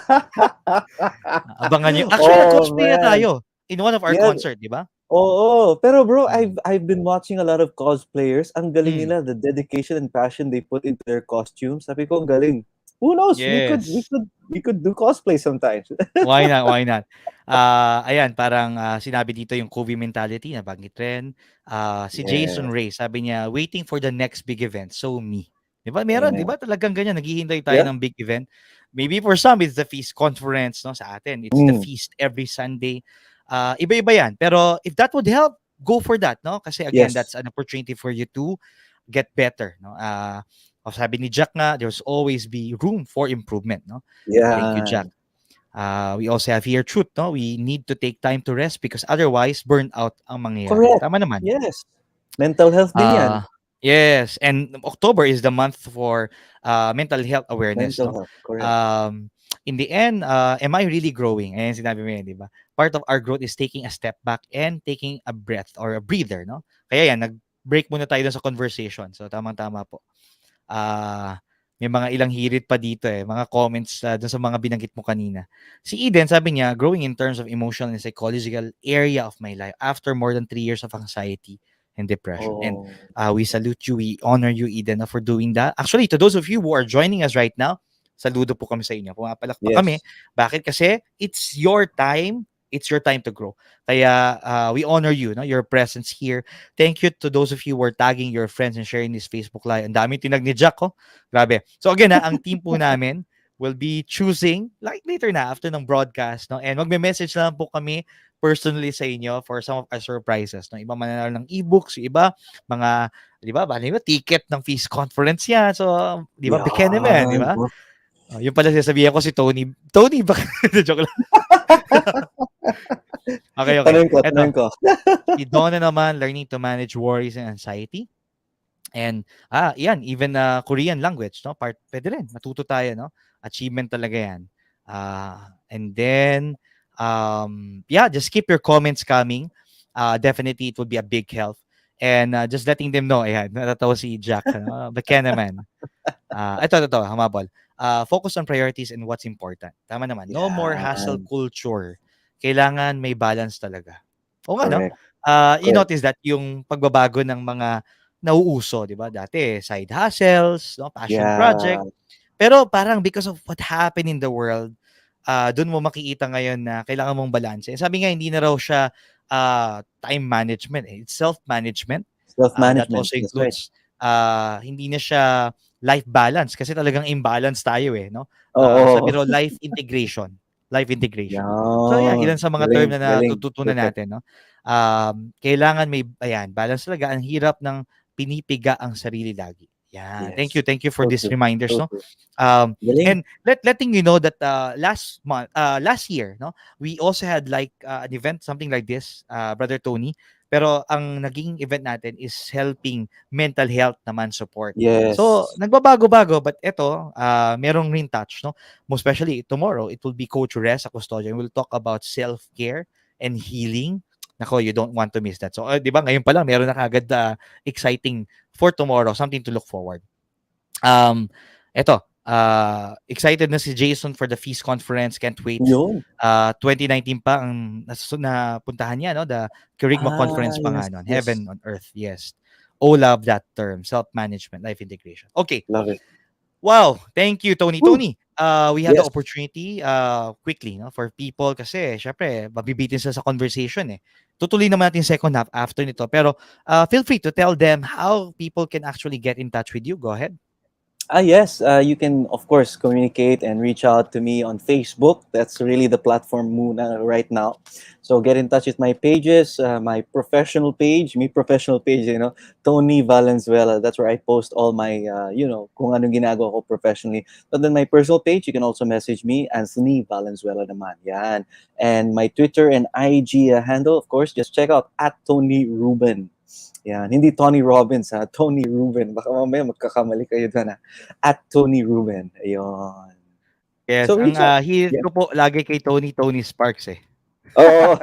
Abangan niyo. Actually, Oh, nag-cosplay na man. tayo in one of our Yeah, concert, 'di ba? oo. Pero bro, Mm. I've been watching a lot of cosplayers. Ang galing Mm. nila, the dedication and passion they put into their costumes. Sabi ko, ang galing. Who knows? Yes. We could do cosplay sometimes. Why not? Why not? Ayan, parang sinabi dito yung Kobe mentality, nabanggit rin. Si Jason Yes. Ray, sabi niya, waiting for the next big event. So me. 'Di ba? Meron, 'di Amen. ba? Talagang ganyan, naghihintay tayo Yeah. ng big event. Maybe for some it's the feast conference, no? Sa atin, it's the Mm. feast every Sunday. Iba-iba 'yan. Pero if that would help, go for that, no? Kasi again, Yes. that's an opportunity for you to get better, no? Sabi ni Jack nga, there's always be room for improvement, no? Thank you, Yeah. Jack. We also have here truth, no? We need to take time to rest because otherwise burnout ang mangyayari. Correct. Tama naman. Yes. Mental health din yan. Yes, and October is the month for mental health awareness, Mental no? health. Correct. Um, in the end, am I really growing? Ayan sinabi mo yan, di ba? Part of our growth is taking a step back and taking a breath or a breather, no? Kaya yan, nag-break muna tayo dun sa conversation. So, tamang-tama po. Ah, may mga ilang hirit pa dito eh, mga comments dun sa mga binanggit mo kanina. Si Eden, sabi niya, growing in terms of emotional and psychological area of my life after more than 3 years of anxiety and depression. And Oh, we salute you, we honor you, Eden, for doing that. Actually, to those of you who are joining us right now, saludo po kami sa inyo. Pumapalakpak kami. yes. Bakit? Kasi it's your time to grow. Kaya we honor you, no, your presence here. Thank you to those of you who are tagging your friends and sharing this Facebook Live. Ang daming tinag ni Jack, oh. Grabe. So again, ang team po namin will be choosing like later na after ng broadcast, no? And magme-message lang po kami personally sa inyo for some of our surprises, no? Iba mananalo ng e-books, yung iba mga 'di ba, bali ba ticket ng Feast Conference yan. So, 'di ba, bigyan naman, 'di Yan. ba? Oh, yung pala sinasabihan ko si Tony. Tony ba? Joke lang. Okay, okay. Tanungin ko, Eto, tanungin ko. si Donna naman, learning to manage worries and anxiety. And yan, even Korean language, no? Pwede rin, matuto tayo, no? Achievement talaga yan. And then yeah, just keep your comments coming. Definitely it would be a big help. And just letting them know, ayan, natatawa si Jack, ano? Baka naman. Ito, hamabol. Focus on priorities and what's important. Tama naman. No more hassle Yan. culture. Kailangan may balance talaga. O nga, no? Correct. You Correct. notice that yung pagbabago ng mga nauuso, di ba? Dati, side hustles, no? Passion project. Yeah. Pero parang because of what happened in the world, doon mo makikita ngayon na kailangan mong balance. Sabi nga, hindi na raw siya time management. It's self-management. That Self-management. also That's right. includes hindi na siya life balance kasi talagang imbalance tayo eh, no? Oo. Sabi raw life integration. Life integration. So yeah, Yan. ilan sa mga term Galing, na galing. natututunan Perfect. natin, no? Kailangan may ayan, balance talaga. Ang hirap ng pinipiga ang sarili lagi. Yan. Thank you. Yes. Thank you for So these true. reminders, So no? true. Galing. And letting you know that last year, no, we also had like an event, something like this, Brother Tony. Pero ang naging event natin is helping mental health naman support. So, Yes. nagbabago-bago, but ito, merong rin touch, no? Most especially tomorrow, it will be Coach Rezza Custodio and we'll talk about self-care and healing. Nako, you don't want to miss that. So, di ba, ngayon pa lang, meron na kagad exciting for tomorrow, something to look forward. Eto, excited na si Jason for the Feast Conference. Can't wait. Yun. 2019 pa ang napuntahan niya, no? The Kerygma Conference pa nga Yes. nun. Yes. Heaven on Earth, yes. Oh, love that term. Self-management, life integration. Okay. Love it. Wow. Thank you, Tony. Woo. Tony, we have the Yes. opportunity quickly, no, for people kasi syempre mabibitin sila sa conversation eh. Tutuloy naman natin second half after nito. Pero feel free to tell them how people can actually get in touch with you. Go ahead. Yes, you can, of course, communicate and reach out to me on Facebook. That's really the platform muna right now. So get in touch with my pages, my professional page, Tony Valenzuela. That's where I post all my, kung anong ginagawa ko professionally. But then my personal page, you can also message me, Anthony Valenzuela naman. Yan. And my Twitter and IG handle, of course, just check out @Tony Ruben. Yan, hindi Tony Robbins ha, Tony Ruben. Baka mamaya magkakamali kayo doon ha. @Tony Ruben. Ayun. Yes, So ang reach out. hirit Yeah. ko po lagi kay Tony Sparks eh. Oo.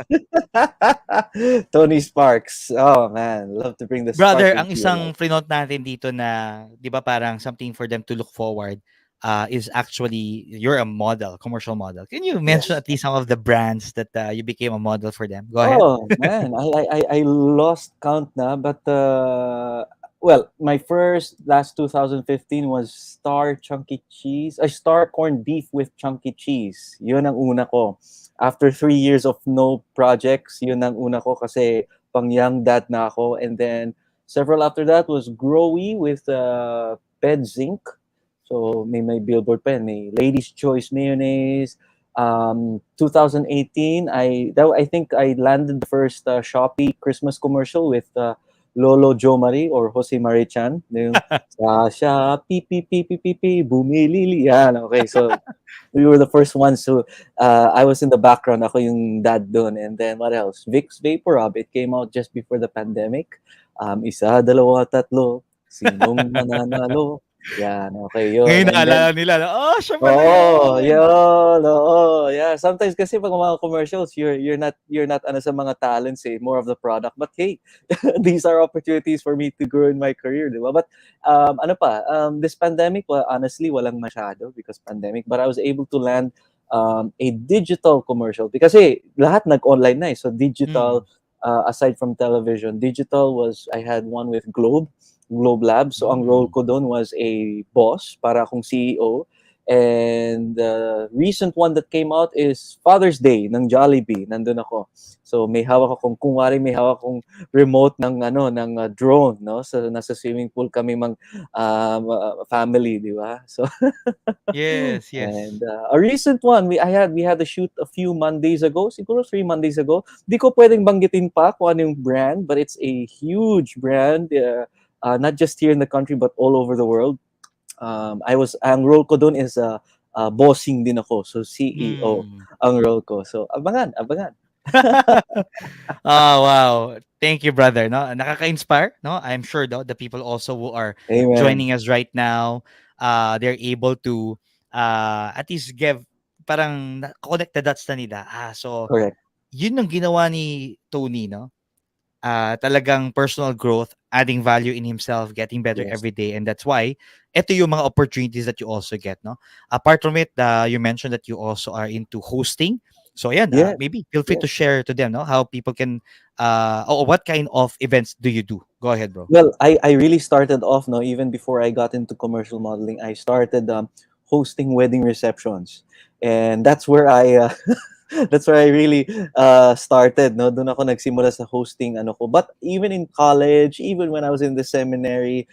Tony Sparks. Oh man, love to bring the spark Brother, ang into your isang life. frinote natin dito na, 'di ba, parang something for them to look forward is actually you're a model, commercial model. Can you mention Yes. at least some of the brands that you became a model for them? Go ahead. Oh man, I lost count na, but well, my first last 2015 was Star Chunky Cheese, Star Corned Beef with Chunky Cheese. Yun ang una ko. After 3 years of no projects, yun ang una ko kasi pang young dad na ako. And then several after that was Growy with Ped Zinc. So may billboard pa yan. May Ladies Choice Mayonnaise. 2018, I think I landed the first Shopee Christmas commercial with Lolo Jo Marie or Jose Marie Chan. Yung sa Shopee, bumilili. Yan, okay. So we were the first ones who, I was in the background. Ako yung dad doon. And then what else? Vicks Vapor Rub. It came out just before the pandemic. Isa, dalawa, tatlo. Sinong mananalo? Yan, okay, yun. Ngayon And then, naalala nila, oh, siya pala oh, yun. yun. Oo, yeah. Sometimes kasi pag mga commercials, you're not ano sa mga talents eh, more of the product. But hey, these are opportunities for me to grow in my career, di ba? But this pandemic, well, honestly, walang masyado because pandemic. But I was able to land a digital commercial because hey, lahat nag-online na eh. So digital, aside from television, digital was I had one with Globe Labs. So ang role ko doon was a boss para akong CEO. And the recent one that came out is Father's Day ng Jollibee. Nandun ako. So may hawak akong, kung wari may hawak akong remote ng drone, no? So nasa swimming pool kami family, di ba? So Yes, and yes. a recent one, we had a shoot a few Mondays ago, siguro 3 Mondays ago. Di ko pwedeng banggitin pa kung ano yung brand, but it's a huge brand, not just here in the country but all over the world. Ang role ko doon is bossing din ako, so CEO Hmm. ang role ko. So abangan, abangan. Oh, wow. Thank you, brother. No, nakaka-inspire. No, I'm sure though the people also who are Amen. joining us right now, they're able to at least give parang connect the dots na nila. So Correct. yun yung ginawa ni Tony, no? Talagang personal growth, adding value in himself, getting better Yes. every day. And that's why, ito yung mga opportunities that you also get, no? Apart from it, you mentioned that you also are into hosting. So, ayan, Yes. maybe feel free to Yes. share to them, no? How people can, or what kind of events do you do? Go ahead, bro. Well, I really started off, no, even before I got into commercial modeling, I started hosting wedding receptions. And that's where that's where I really started, no. Doon ako nagsimula sa hosting ano ko. But even in college, even when I was in the seminary,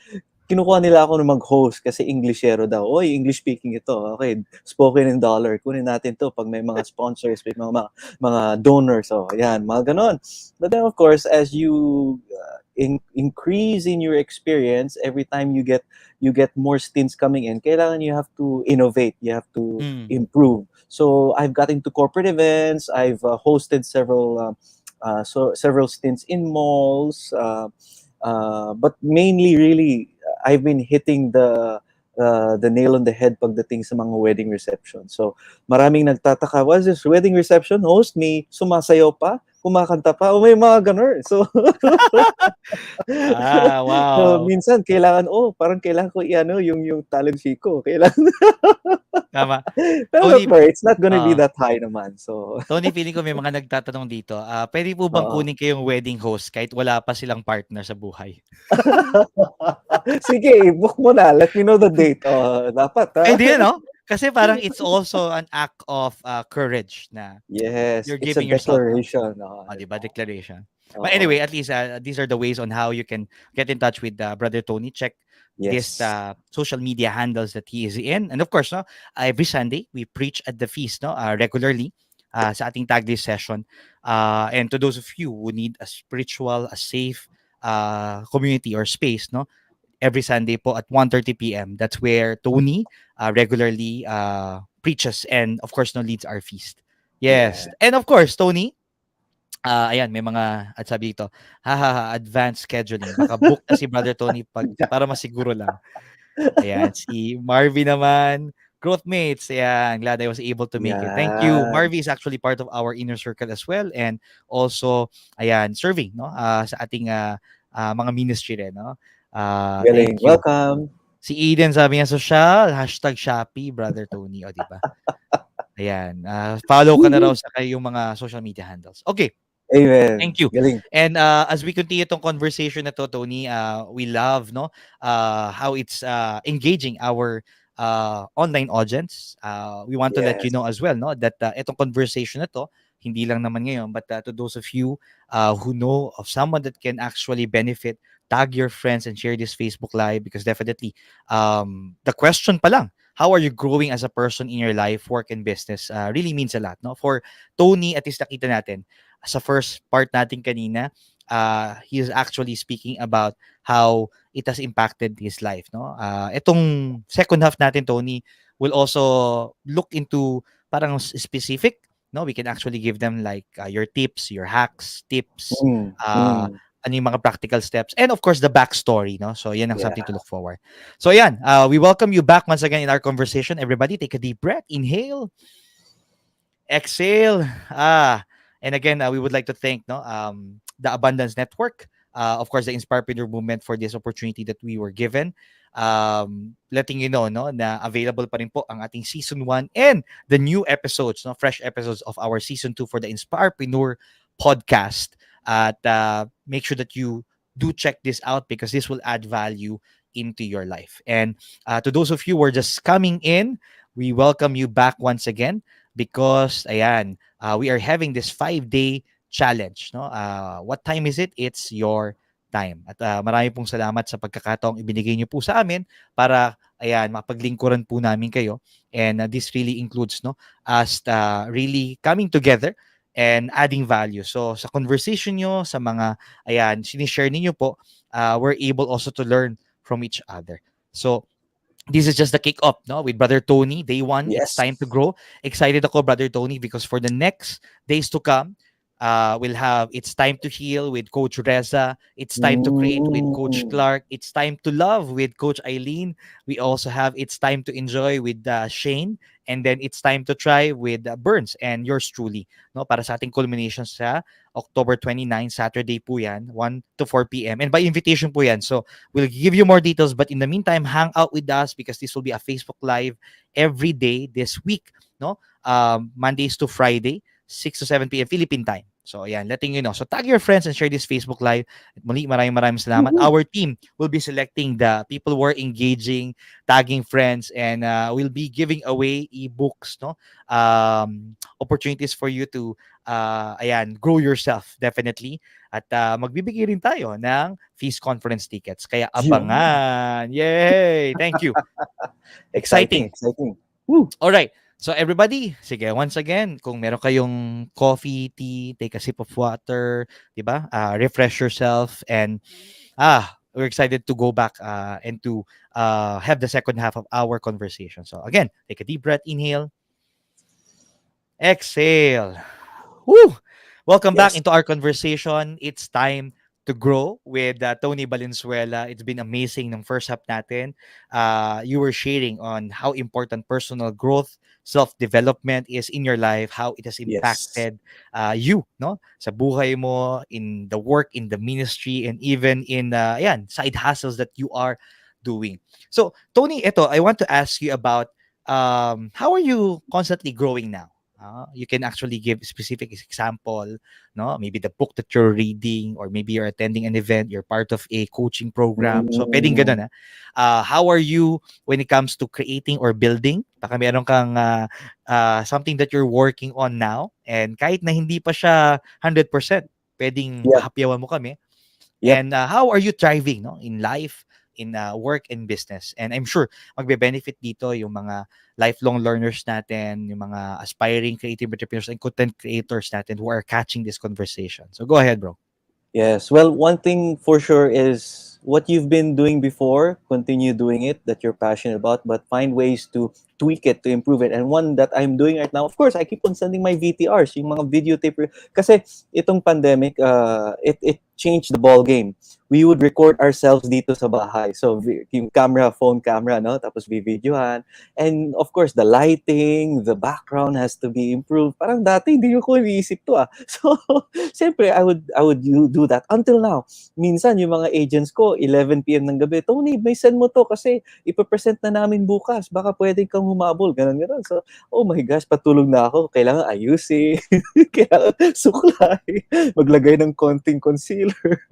kinukuha nila ako na mag-host kasi Englishero daw. Oy, English speaking ito. Okay, spoken in dollar. Kunin natin to pag may mga sponsors, may mga donors. So, ayan, mga ganon. But then, of course, as you increase in your experience, every time you get more stints coming in, kailangan you have to innovate. You have to Mm. improve. So, I've got into corporate events. I've hosted several stints in malls. But mainly, really, I've been hitting the nail on the head pagdating sa mga wedding reception. So, maraming nagtataka, what's this wedding reception? Host me, sumasayaw pa, kumakanta pa, o may mga ganun. So, so Wow. minsan kailangan, parang kailangan ko i-ano yung talent fee ko. Kailangan. Tama. Pero don't Tony, worry, it's not gonna be uh, that high naman. So, Tony, feeling ko may mga nagtatanong dito. Pwede po bang oo. kunin kayong wedding host kahit wala pa silang partner sa buhay? Sige, i-book mo na. Let me know the date. Oh, dapat, ha? Hindi, no? Kasi parang it's also an act of courage na Yes, you're it's a giving yourself, no? declaration. Oh, Di ba? Declaration. But oo. anyway, at least these are the ways on how you can get in touch with Brother Tony. Check this Yes. social media handles that he is in. And of course, no, every Sunday, we preach at the feast, no, regularly sa ating tag list session. And to those of you who need a spiritual, a safe community or space, no, every Sunday po at 1:30 p.m. That's where Tony regularly preaches and of course no leads our feast. Yes. Yeah. And of course, Tony, ayan may mga at sabi dito, advanced scheduling. Baka book na si Brother Tony para masiguro lang. Ayan, si Marvy naman, growth mates. Ayan, glad I was able to make it. Thank you. Yan. Marvy is actually part of our inner circle as well and also ayan, serving no sa ating mga ministry rin, no. Galing. Thank you. Welcome. Si Eden sabi niya social, hashtag Shopee, Brother Tony. O, di ba? Ayan. Follow ka na raw Woohoo. sa kayong mga social media handles. Okay. Amen. Thank you. Galing. And as we continue itong conversation na to, Tony, we love no how it's engaging our online audience. We want to let you Yes. know as well no that itong conversation na to hindi lang naman ngayon but to those of you who know of someone that can actually benefit, tag your friends and share this Facebook live because definitely the question pa lang, how are you growing as a person in your life, work and business really means a lot no. For Tony, at least nakita natin sa first part natin kanina, he is actually speaking about how it has impacted his life, no? Itong second half natin, Tony, will also look into parang specific, no? We can actually give them like your tips, your hacks, tips, Mm, uh, mm. ano yung mga practical steps, and of course, the backstory, no? So, yan ang Yeah. something to look forward. So, yan, we welcome you back once again in our conversation. Everybody, take a deep breath, inhale, exhale. And again, we would like to thank no the Abundance Network, of course, the Inspirepreneur Movement for this opportunity that we were given. Letting you know no na available pa rin po ang ating season 1 and the new episodes, no fresh episodes of our season 2 for the Inspirepreneur podcast. At make sure that you do check this out because this will add value into your life. And to those of you who are just coming in, we welcome you back once again because ayan, we are having this 5-day challenge. No? What time is it? It's your time. At marami pong salamat sa pagkakataong ibinigay niyo po sa amin para ayan, mapaglingkuran po namin kayo. And this really includes no us really coming together and adding value. So sa conversation nyo, sa mga ayan, sinishare ninyo po, we're able also to learn from each other. So this is just the kick up no with brother Tony. Day one, it's Yes. time to grow. Excited ako, brother Tony, because for the next days to come, we'll have it's time to heal with Coach Reza. It's time to create with Coach Mm. Clark. It's time to love with Coach Aileen. We also have it's time to enjoy with Shayne, and then it's time to try with Bernz and yours truly. No, para sa ating culmination sa October 29, Saturday po yan, 1 to 4 p.m. And by invitation po yan. So we'll give you more details. But in the meantime, hang out with us because this will be a Facebook Live every day this week. No, Mondays to Friday, 6 to 7 p.m. Philippine time. So ayan, letting you know. So tag your friends and share this Facebook Live. At muli, maraming salamat. Woohoo. Our team will be selecting the people who are engaging, tagging friends, and we'll be giving away ebooks, no? Opportunities for you to ayan, grow yourself definitely. At magbibigay rin tayo ng Feast Conference tickets. Kaya Yun. abangan. Yay! Thank you. Exciting, Exciting. exciting. Woo. All right. So everybody, sige, once again, kung meron kayong coffee, tea, take a sip of water, 'di ba? Refresh yourself and we're excited to go back and to have the second half of our conversation. So again, take a deep breath, inhale, exhale. Woo! Welcome back Yes. into our conversation. It's time to grow with Tony Valenzuela. It's been amazing ng first half natin. You were sharing on how important personal growth, self-development is in your life, how it has Yes. impacted you, no? Sa buhay mo, in the work, in the ministry, and even in ayan, side hustles that you are doing. So, Tony, ito, I want to ask you about how are you constantly growing now? You can actually give specific example, no? Maybe the book that you're reading, or maybe you're attending an event, you're part of a coaching program. So, pwedeng Mm. ganun, how are you when it comes to creating or building? Baka meron kang something that you're working on now, and kahit na hindi pa siya 100%, pwedeng Yep. pahapyawan mo kami. Yep. And how are you thriving, no, in life, in work and business? And I'm sure magbe-benefit dito yung mga lifelong learners natin, yung mga aspiring creative entrepreneurs and content creators natin who are catching this conversation. So go ahead, bro. Yes. Well, one thing for sure is what you've been doing before, continue doing it that you're passionate about, but find ways to tweak it, to improve it. And one that I'm doing right now, of course, I keep on sending my VTRs, yung mga videotape. Kasi itong pandemic, it changed the ball game. We would record ourselves dito sa bahay. So, yung camera, phone camera, no? Tapos videohan. And of course, the lighting, the background has to be improved. Parang dati, hindi ko iniisip to ah. So, siyempre, I would do that. Until now, minsan yung mga agents ko, 11 p.m. ng gabi, Tony, may send mo to kasi ipapresent na namin bukas. Baka pwede kang humabol. Ganon. So, oh my gosh, patulog na ako. Kailangan ayusin. Kailangan suklay. Maglagay ng konting concealer.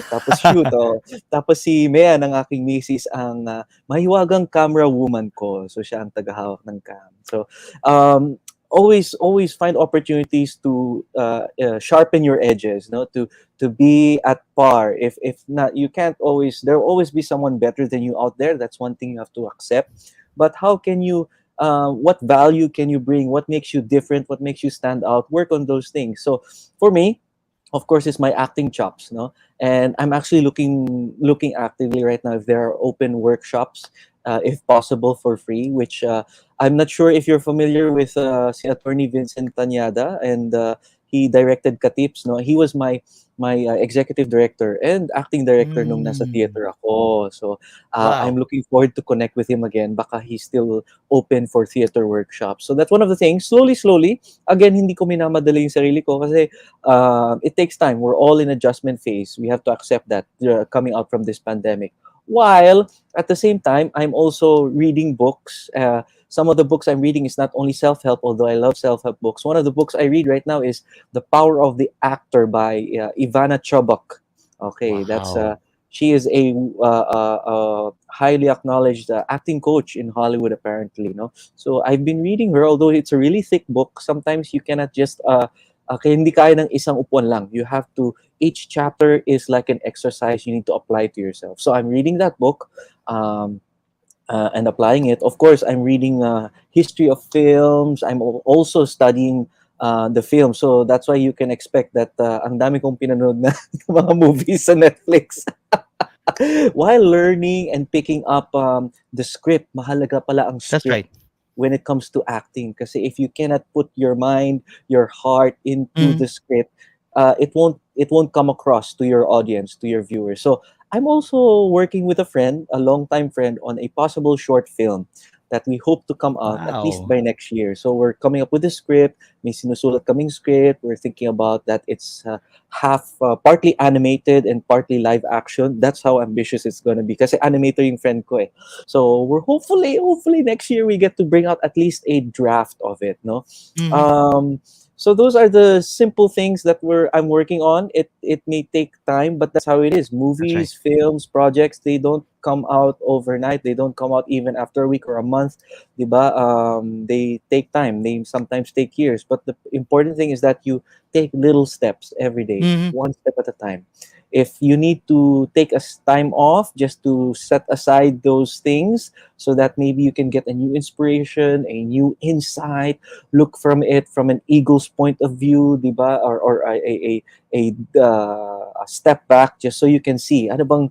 Tapos shoot, oh. Tapos si Mea ng aking misis ang mahiwagang camera woman ko. So siya ang tagahawak ng cam. So always find opportunities to sharpen your edges, no? To be at par. If not, you can't always. There will always be someone better than you out there. That's one thing you have to accept. But how can you? What value can you bring? What makes you different? What makes you stand out? Work on those things. So for me, of course, is my acting chops, no? And I'm actually looking actively right now if there are open workshops, if possible, for free. Which I'm not sure if you're familiar with si Attorney Vincent Tanyada, and he directed Katips, no? He was my executive director and acting director nung nasa Mm. theater ako. So I'm Wow. looking forward to connect with him again. Baka he's still open for theater workshops. So that's one of the things. Slowly, again, hindi ko minamadali yung sarili ko kasi it takes time. We're all in adjustment phase. We have to accept that coming out from this pandemic. While at the same time, I'm also reading books. Some of the books I'm reading is not only self-help, although I love self-help books. One of the books I read right now is The Power of the Actor by Ivana Chubbuck. Okay, that's Wow. She is a highly acknowledged acting coach in Hollywood, apparently. No, so I've been reading her. Although it's a really thick book, sometimes you cannot just kaya hindi kaya ng isang upuan lang. You have to. Each chapter is like an exercise you need to apply to yourself. So I'm reading that book. And applying it. Of course, I'm reading history of films. I'm also studying the film. So that's why you can expect that ang dami kong pinanood na mga movies sa Netflix. While learning and picking up the script, mahalaga pala ang That's right. script when it comes to acting. Kasi if you cannot put your mind, your heart into Mm. the script, it won't come across to your audience, to your viewers. So I'm also working with a friend, a longtime friend, on a possible short film that we hope to come out at least Wow. by next year. So we're coming up with a script. May sinusulat kaming script. We're thinking about that. It's half partly animated and partly live action. That's how ambitious it's gonna be. Kasi animator yung friend ko eh. So we're hopefully next year we get to bring out at least a draft of it. No, Mhm. so those are the simple things that I'm working on. It may take time, but that's how it is. That's right. Movies, films, projects, they don't come out overnight. They don't come out even after a week or a month, diba? They take time. They sometimes take years. But the important thing is that you take little steps every day, Mhm. one step at a time. If you need to take a time off just to set aside those things so that maybe you can get a new inspiration, a new insight, look from it from an eagle's point of view, diba? Or a step back just so you can see ano bang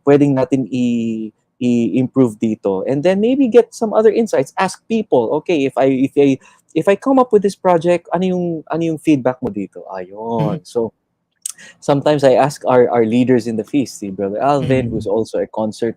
pwedeng natin i-improve dito, and then maybe get some other insights. Ask people, okay, if I come up with this project, ano yung feedback mo dito, Mhm. ayon. So sometimes I ask our leaders in the feast, see Brother Alvin, Mhm. who's also a concert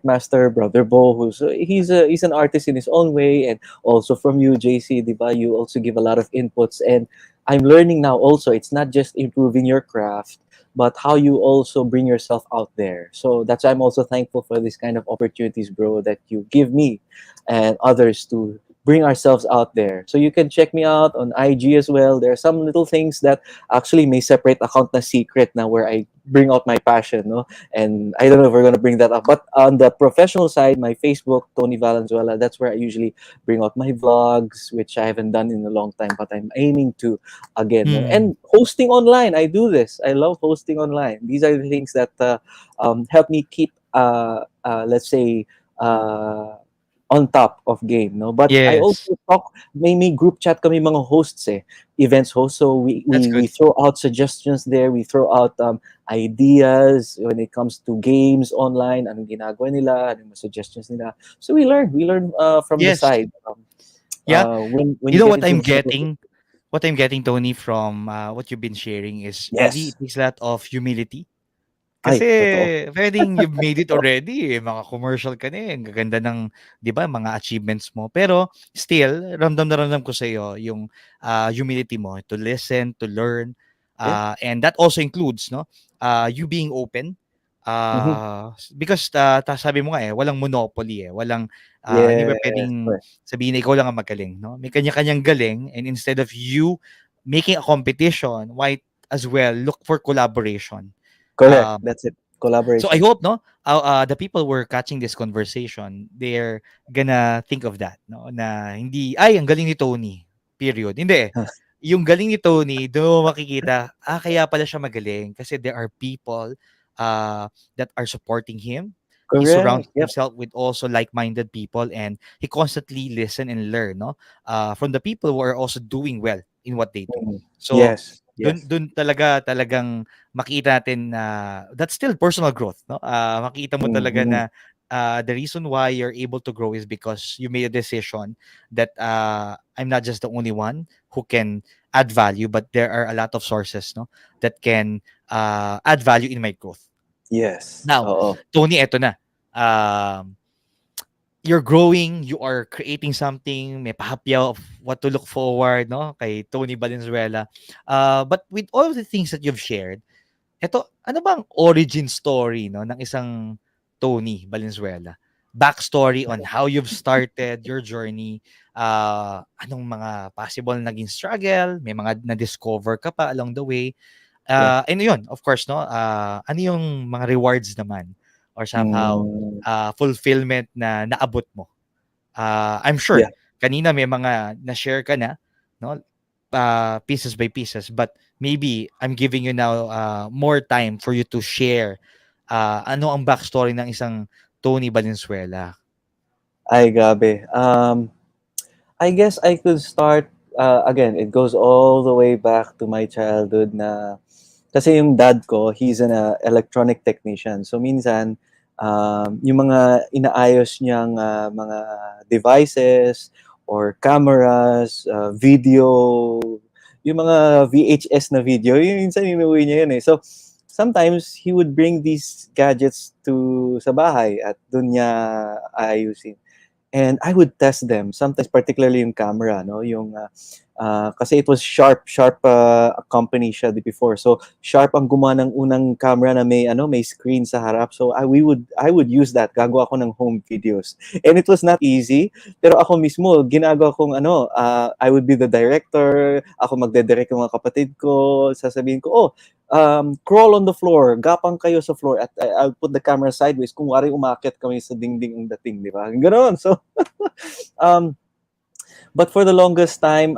master, Brother Bo, who's he's an artist in his own way, and also from you, JC, diba? You also give a lot of inputs, and I'm learning now also. It's not just improving your craft, but how you also bring yourself out there. So that's why I'm also thankful for this kind of opportunities, bro, that you give me and others to bring ourselves out there. So you can check me out on IG as well. There are some little things that actually may separate account na secret na where I bring out my passion, no? And I don't know if we're gonna bring that up. But on the professional side, my Facebook, Tony Valenzuela, that's where I usually bring out my vlogs, which I haven't done in a long time, but I'm aiming to again. No? Mm. And hosting online, I do this. I love hosting online. These are the things that help me keep, let's say, uh, on top of game, no? But I Yes. also talk, may group chat kami mga hosts eh, events host. So we, That's we, good. we throw out suggestions there. We throw out ideas when it comes to games online. Anong ginagawa nila, anong mga suggestions nila. So we learn from the Yes. side. Yeah. When You you know get what into I'm the cycle. getting? What I'm getting, Tony, from what you've been sharing is really Yes. it takes a lot of humility. Kasi Ay, totoo. puwedeng you've made it Totoo. already, eh, mga commercial ka na, eh, ang gaganda ng 'di ba, mga achievements mo. Pero still, ramdam na ramdam ko sa'yo yung, humility mo to listen, to learn, Yeah. and that also includes 'no, you being open, Mhm. because, sabi mo nga, eh, walang monopoly, eh, walang, hindi ba Yes. puwedeng Correct. sabihin na ikaw lang ang magaling 'no? May kanya-kanyang galing, and instead of you making a competition, why as well look for collaboration. Correct. Um That's it. so I Collaboration. hope no, the people who are catching this conversation, they're gonna think of that, no, na hindi ay ang galing ni Tony. Period. Hindi. Yung galing ni Tony, doon mo makikita, kaya pala siya magaling kasi there are people that are supporting him. He surrounds Correct. Yep. himself with also like-minded people, and he constantly listen and learn, no? From the people who are also doing well in what they do. Mhm. So Yes. dun Yes. dun talagang makita natin na that's still personal growth, no? Makita mo talaga Mhm. na the reason why you're able to grow is because you made a decision that I'm not just the only one who can add value, but there are a lot of sources, no, that can add value in my growth. Yes. Now, Oo. Tony, eto na. Um, you're growing, you are creating something, may pahapyaw of what to look forward, no, kay Tony Valenzuela. But with all of the things that you've shared, eto, ano bang origin story, no, ng isang Tony Valenzuela? Backstory on how you've started your journey, anong mga possible naging struggle, may mga na-discover ka pa along the way, Yeah. And yun, of course, no, ano yung mga rewards naman or somehow Mm, fulfillment na naabot mo? I'm sure yeah. kanina may mga na-share ka na, no? Pieces by pieces, but maybe I'm giving you now more time for you to share ano ang backstory ng isang Tony Valenzuela. Ay, grabe. I guess I could start, again, it goes all the way back to my childhood na kasi yung dad ko, he's an electronic technician. So minsan, yung mga inaayos niyang mga devices or cameras, video, yung mga VHS na video, yun minsan inuwi niya yun eh. So sometimes he would bring these gadgets to sa bahay at dun niya aayusin. And I would test them. Sometimes, particularly yung camera, no, yung kasi it was Sharp company siya before. So Sharp ang gumawa ng unang camera na may screen sa harap. So I would use that. Gagawa ako ng home videos. And it was not easy. Pero ako mismo ginagawa kong I would be the director. Ako magde-direct ng mga kapatid ko. Sasabihin ko, oh, crawl on the floor, gapang kayo sa floor at I'll put the camera sideways kung wari umakyat kami sa dingding ang dating, di ba? Ganoon. So, um, but for the longest time,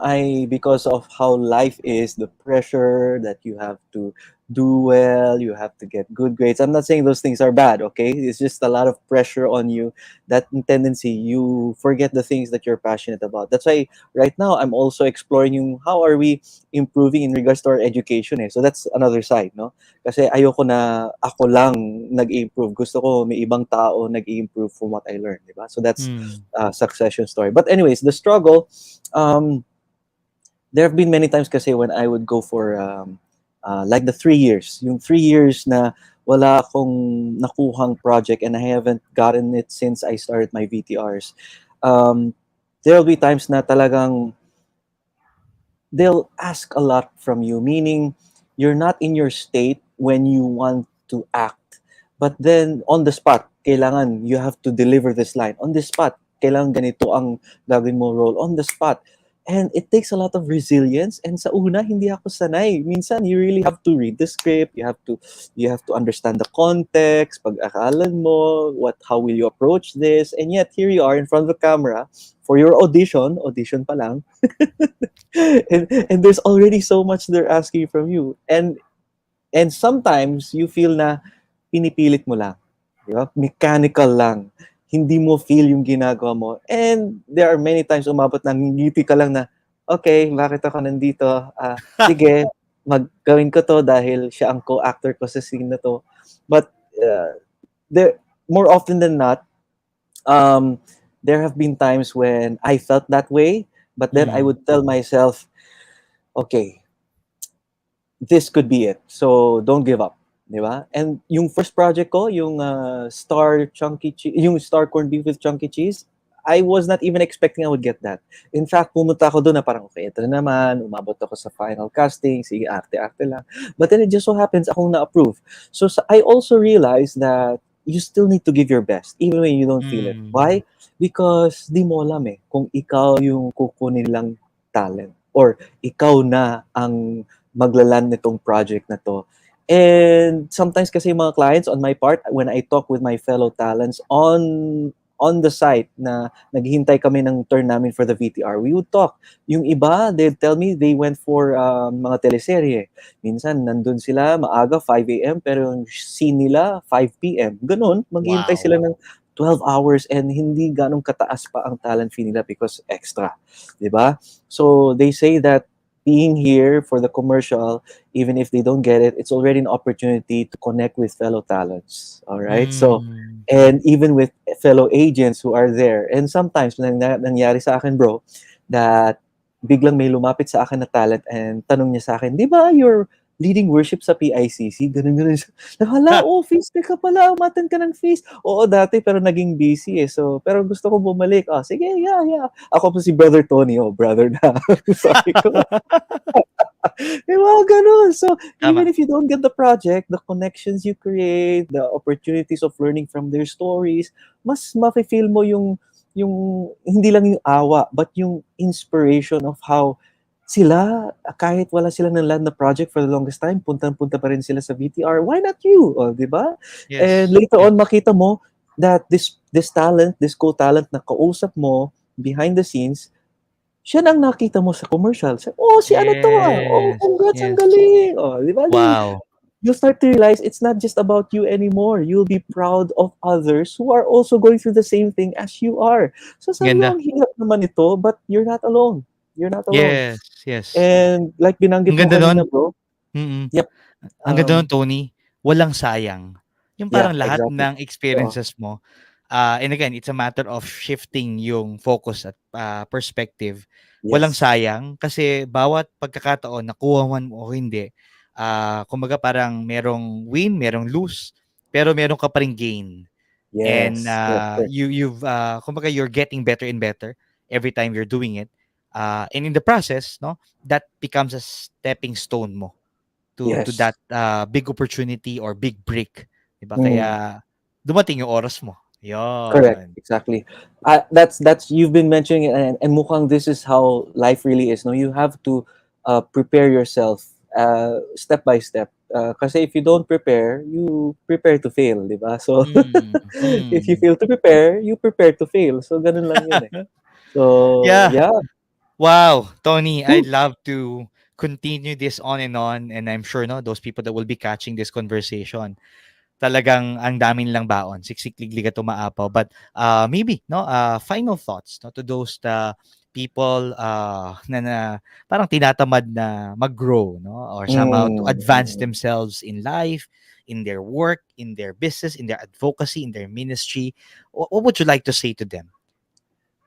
because of how life is, the pressure that you have to do well, you have to get good grades. I'm not saying those things are bad, okay? It's just a lot of pressure on you. That tendency, you forget the things that you're passionate about. That's why right now I'm also exploring yung how are we improving in regards to our education eh. So that's another side, no? Kasi ayoko na ako lang nag-improve. Gusto ko may ibang tao nag-improve from what I learned, di ba? So that's Mm. succession story. But anyways, the struggle, um, there have been many times kasi when I would go for like the 3 years, yung 3 years na wala akong nakuhang project and I haven't gotten it since I started my VTRs. Um, there will be times na talagang they'll ask a lot from you, meaning you're not in your state when you want to act. But then on the spot, kailangan you have to deliver this line. On the spot, kailangan ganito ang gagawin mo role. On the spot. And it takes a lot of resilience. And sa una, hindi ako sanay. Minsan, you really have to read the script. You have to understand the context, pag-akalan mo, how will you approach this. And yet, here you are in front of the camera for your audition pa lang, and there's already so much they're asking from you, and sometimes you feel na pinipilit mo lang, di ba? Mechanical lang, hindi mo feel yung ginagawa mo, and there are many times umabot na ngiti ka lang na okay, bakit ako nandito, sige, maggawin ko to dahil siya ang co-actor ko sa scene na to. But there, more often than not, um, there have been times when I felt that way, but then I Mm. would tell myself, okay, this could be it. So don't give up, di ba? And yung first project ko, yung yung Star Corned Beef with Chunky Cheese, I was not even expecting I would get that. In fact, pumunta ako doon na parang, okay, ito na naman, umabot ako sa final casting, sige, arte-arte lang. But then it just so happens akong na-approve. So I also realized that you still need to give your best, even when you don't feel it. Mm. Why? Because di mo alam eh, kung ikaw yung kukunin lang talent or ikaw na ang maglaland nitong project na to. And sometimes kasi mga clients on my part, when I talk with my fellow talents on the site na naghihintay kami ng turn namin for the VTR, we would talk. Yung iba, they'd tell me they went for mga teleserye. Minsan, nandun sila maaga, 5 a.m., pero yung scene nila, 5 p.m. Ganun, maghihintay Wow. sila ng 12 hours and hindi ganong kataas pa ang talent fee nila because extra. Diba? So, they say that being here for the commercial, even if they don't get it, it's already an opportunity to connect with fellow talents. All right. So, Mm. and even with fellow agents who are there. And sometimes, nangyari sa akin, bro, that biglang may lumapit sa akin na talent and tanong niya sa akin, di ba you're leading worship sa PICC? Ganun, ganun. Hala, oh, face ka pala, umatan ka ng face. Oo, dati, pero naging busy eh. So, pero gusto ko bumalik. Ah, sige, yeah, yeah. Ako po si Brother Tony. Oh, brother na. Sorry ko. Eh, mga ganun. So, even Tama. if you don't get the project, the connections you create, the opportunities of learning from their stories, mas mafe-feel mo yung hindi lang yung awa, but yung inspiration of how sila, kahit wala sila ng land na project for the longest time, puntang-punta pa rin sila sa VTR. Why not you? O, di ba? And Yes. later on, Yes. makita mo that this talent, this co-talent na kausap mo behind the scenes, siya nang nakita mo sa commercial. Sabi, oh, si ano to ah. Oh, Yes. congrats, ang Yes. galing. Oh, di ba? Wow. You'll start to realize it's not just about you anymore. You'll be proud of others who are also going through the same thing as you are. So sabi mo, Ganda. ang hirap naman ito, but you're not alone. You're not alone. Yes. Yes. And like Ang binanggit mo ganda kanina, nun. bro. Mm. Yep. Ang ganda nun, Tony, walang sayang. Yung Yeah, parang lahat exactly. ng Oo. experiences mo, and again, it's a matter of shifting yung focus at perspective. Walang Yes. sayang kasi bawat pagkakataon nakuha man mo o hindi, kumbaga parang merong win, merong lose, pero meron ka pa ring gain. And Yes. Correct. Correct. kumbaga you're getting better and better every time you're doing it. And in the process, no, that becomes a stepping stone mo to Yes. that big opportunity or big break, 'di ba? Mm. Kaya dumating yung oras mo. Correct, 'Yon. exactly. That's you've been mentioning it, and mukhang this is how life really is. No, you have to prepare yourself step by step. Kasi if you don't prepare, you prepare to fail, di ba? So Mm, if you hmm. fail to prepare, you prepare to fail. So ganun lang yun eh. So Yeah. yeah. Wow, Tony, Whew. I'd love to continue this on, and I'm sure no those people that will be catching this conversation talagang ang dami nilang baon, siksik liglig at umaapaw. But maybe no final thoughts no to those people na parang tinatamad na mag-grow no or somehow to Mm, advance mm. themselves in life, in their work, in their business, in their advocacy, in their ministry. What would you like to say to them?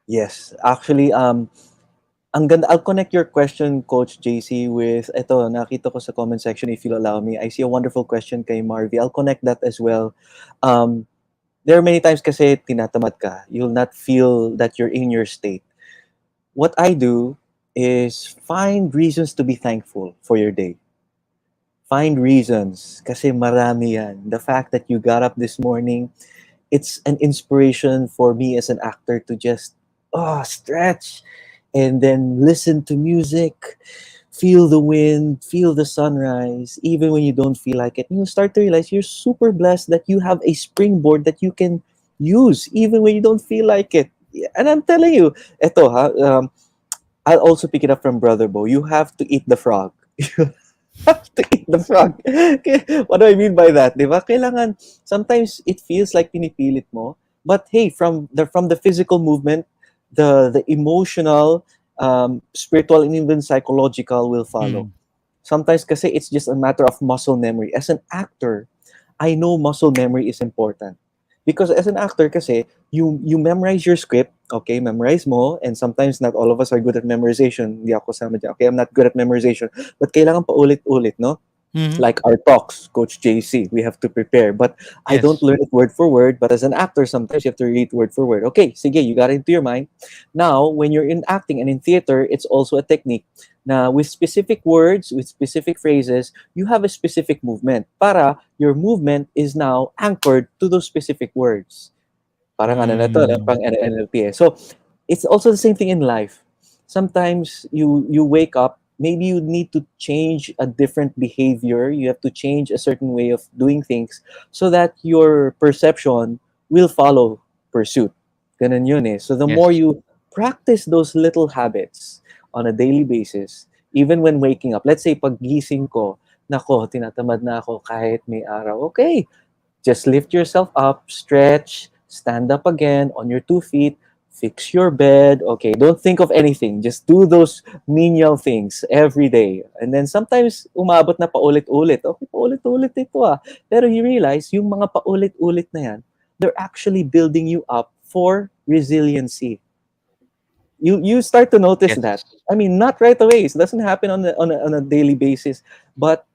Yes, actually, ang ganda. I'll connect your question, Coach JC, with ito, nakita ko sa comment section, if you'll allow me. I see a wonderful question kay Marvy. I'll connect that as well. Um, there are many times kasi tinatamad ka. You'll not feel that you're in your state. What I do is find reasons to be thankful for your day. Find reasons kasi marami yan. The fact that you got up this morning, it's an inspiration for me as an actor to just stretch and then listen to music, feel the wind, feel the sunrise, even when you don't feel like it. You start to realize you're super blessed that you have a springboard that you can use even when you don't feel like it. And I'm telling you, eto ha, I'll also pick it up from Brother Bo. You have to eat the frog. Have to eat the frog. What do I mean by that? Di ba? Kailangan, sometimes it feels like pinipilit mo. But hey, from the physical movement, the emotional, spiritual, and even psychological will follow. Mm, Sometimes kasi it's just a matter of muscle memory. As an actor, I know muscle memory is important. Because as an actor kasi, you memorize your script, okay, memorize mo, and sometimes not all of us are good at memorization. Hindi ako sama dyan. Okay, I'm not good at memorization. But kailangan pa ulit-ulit, no? mhm. Like our talks, Coach JC, we have to prepare. But I don't Yes. learn it word for word. But as an actor, sometimes you have to read word for word. Okay, sige, you got it into your mind. Now, when you're in acting and in theater, it's also a technique. Now, with specific words, with specific phrases, you have a specific movement. Para your movement is now anchored to those specific words. Parang ano na to, Mm, pang NLP eh. So, it's also the same thing in life. Sometimes you wake up, maybe you need to change a different behavior, you have to change a certain way of doing things so that your perception will follow pursuit. Ganun yun eh. So the more yes. you practice those little habits on a daily basis, even when waking up, let's say paggising ko, nako, tinatamad na ako kahit may araw. Okay, just lift yourself up, stretch, stand up again on your 2 feet, fix your bed. Okay, don't think of anything. Just do those menial things every day. And then sometimes umabot na paulit-ulit. Okay, paulit-ulit ito ah. Pero you realize yung mga paulit-ulit na yan, they're actually building you up for resiliency. You start to notice Yes. that. I mean, not right away. It doesn't happen on a daily basis, but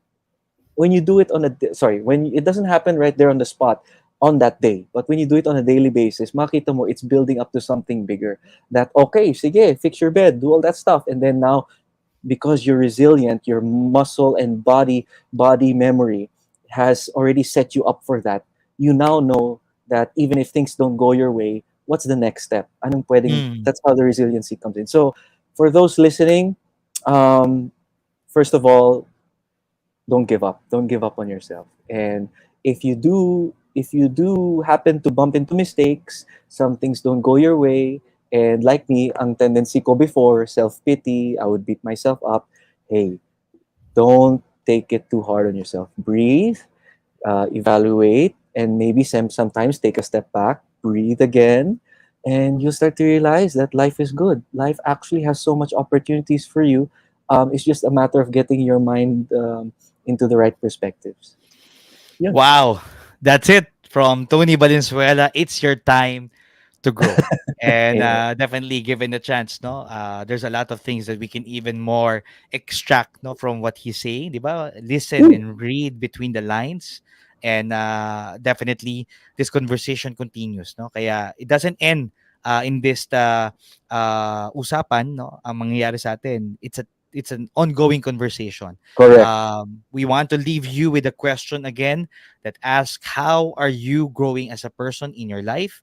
when you do it when it doesn't happen right there on the spot on that day, but when you do it on a daily basis, makita mo it's building up to something bigger. That okay, sige, fix your bed, do all that stuff, and then now because you're resilient, your muscle and body memory has already set you up for that. You now know that even if things don't go your way, what's the next step? Anong pwedeng? Mm, That's how the resiliency comes in. So, for those listening, Um, First of all, don't give up. Don't give up on yourself. And if you do happen to bump into mistakes, some things don't go your way, and like me, ang tendency ko before, self-pity, I would beat myself up. Hey, don't take it too hard on yourself. Breathe, evaluate, and maybe sometimes take a step back, breathe again, and you'll start to realize that life is good. Life actually has so much opportunities for you. It's just a matter of getting your mind into the right perspectives. Yeah. Wow, that's it from Tony Valenzuela. It's your time to grow. And Amen. definitely given the chance, no, there's a lot of things that we can even more extract, no, from what he's saying, di ba? Listen Woo! and read between the lines. And definitely this conversation continues, no? Kaya it doesn't end in this usapan, no? Ang mangyayari sa atin, it's an ongoing conversation. Correct. We want to leave you with a question again that asks, how are you growing as a person in your life,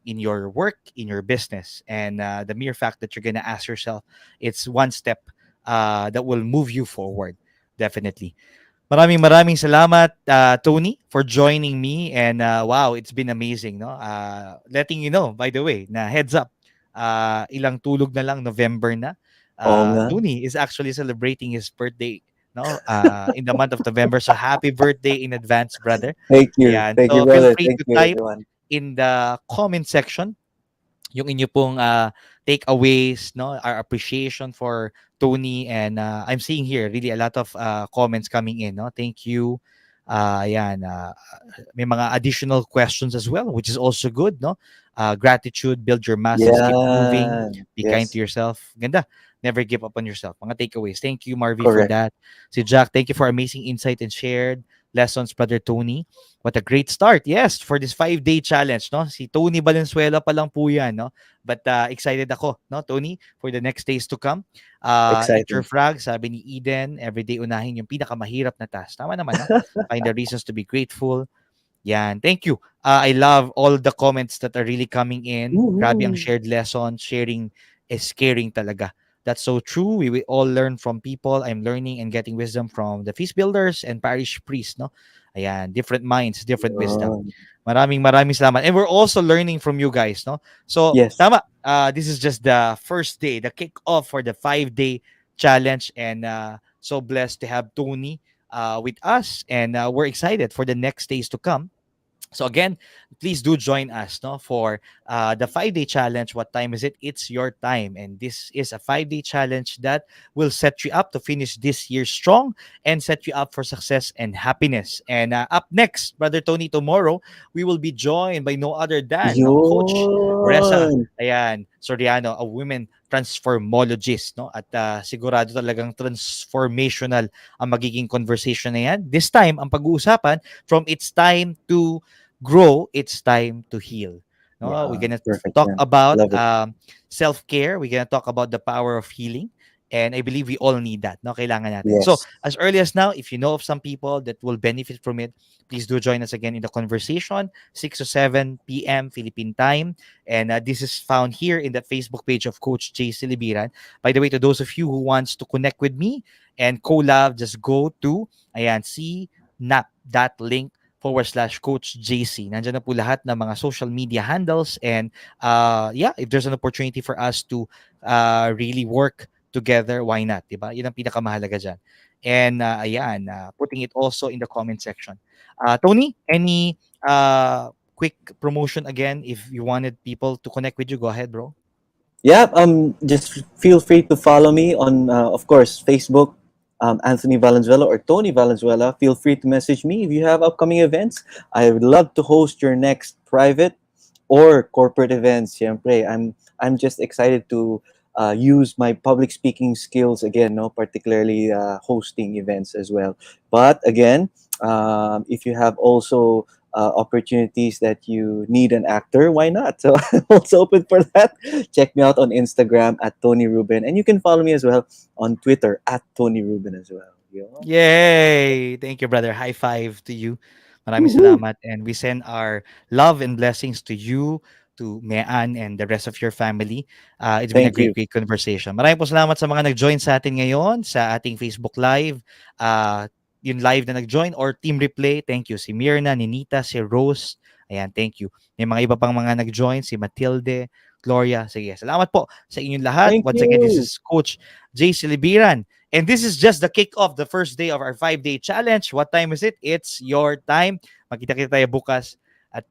in your work, in your business? And the mere fact that you're going to ask yourself, it's one step that will move you forward. Definitely. Maraming salamat, Tony, for joining me. And wow, it's been amazing, no? Letting you know, by the way, na heads up, ilang tulog na lang, November na. Oo nga. Tony is actually celebrating his birthday, no? In the month of November. So happy birthday in advance, brother. Thank you. Ayan. Thank you, So feel brother. free Thank to you, type everyone. in the comment section yung inyo pong takeaways, no, our appreciation for Tony. And I'm seeing here really a lot of comments coming in, no. Thank you. Ayan, may mga additional questions as well, which is also good, no. Gratitude, build your muscles, keep moving, Yeah. be kind to Yes. yourself. Ganda. Never give up on yourself. Mga takeaways. Thank you, Marvy, for Correct. that. Si Jack, thank you for amazing insight and shared lessons, brother Tony. What a great start. Yes, for this 5-day challenge, no? Si Tony Valenzuela pa lang po yan, no? But excited ako, no, Tony, for the next days to come. Eat your Exciting. frag, sabi ni Eden, everyday unahin yung pinakamahirap na task. Tama naman, no? Find the reasons to be grateful. Yan, thank you. I love all the comments that are really coming in. Grabe ang Woohoo. shared lesson. Sharing is caring talaga. That's so true. We will all learn from people. I'm learning and getting wisdom from the feast builders and parish priests, no? Ayan, different minds, different wisdom. Yun. Maraming salamat. And we're also learning from you guys, no? So, Yes. tama. This is just the first day, the kick-off for the 5-day challenge. And so blessed to have Tony with us. And we're excited for the next days to come. So again, please do join us, no, for the 5-day challenge. What time is it? It's your time, and this is a 5-day challenge that will set you up to finish this year strong and set you up for success and happiness. And up next, brother Tony, tomorrow we will be joined by no other than, no, Coach Rezza, Yun. ayan, Soriano, a women transformologist, no, at sigurado talagang transformational ang magiging conversation na yan. This time, ang pag-uusapan, from it's time to grow, it's time to heal. No, we're Yeah. gonna Perfect. talk Yeah. about Love it. self-care. We're gonna talk about the power of healing. And I believe we all need that. No, kailangan natin. So, Yes. as early as now, if you know of some people that will benefit from it, please do join us again in the conversation, 6 to 7 p.m. Philippine time. And this is found here in the Facebook page of Coach Jay Silibiran. By the way, to those of you who wants to connect with me and collab, just go to, ayan, snap that link /Coach JC. Nandiyan na po lahat ng mga social media handles. And yeah, if there's an opportunity for us to really work together, why not? Diba? Yun ang pinakamahalaga dyan. And ayan, putting it also in the comment section. Tony, any quick promotion again? If you wanted people to connect with you, go ahead, bro. Yeah, just feel free to follow me on, of course, Facebook, Anthony Valenzuela or Tony Valenzuela. Feel free to message me if you have upcoming events. I would love to host your next private or corporate events. Siyempre, I'm just excited to use my public speaking skills again, no, particularly hosting events as well. But again, if you have also opportunities that you need an actor, why not? So I'm also open for that. Check me out on Instagram at Tony Ruben, and you can follow me as well on Twitter at Tony Ruben as well. Yo. Yay! Thank you, brother. High five to you. Maraming Woohoo! salamat. And we send our love and blessings to you, to Mean and the rest of your family. It's been a Thank great, you. great conversation. Maraming po salamat sa mga nag-join sa atin ngayon sa ating Facebook Live. Yung live na nag-join or team replay, thank you. Si Mirna, ni Nita, si Rose. Ayan, thank you. May mga iba pang mga nag-join, si Matilde, Gloria. Sige, salamat po sa inyong lahat. Thank Once again, this you. is Coach Jay Silibiran. And this is just the kick-off, the first day of our 5-day challenge. What time is it? It's your time. Magkita-kita tayo bukas at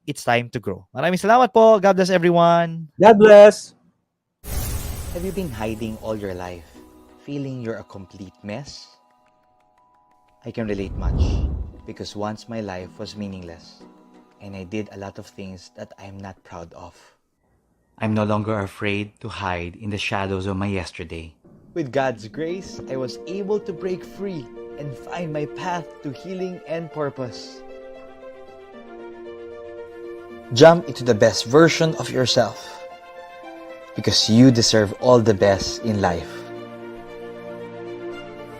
it's time to grow. Maraming salamat po. God bless everyone. God bless. Have you been hiding all your life, feeling you're a complete mess? I can relate much because once my life was meaningless and I did a lot of things that I'm not proud of. I'm no longer afraid to hide in the shadows of my yesterday. With God's grace, I was able to break free and find my path to healing and purpose. Jump into the best version of yourself because you deserve all the best in life.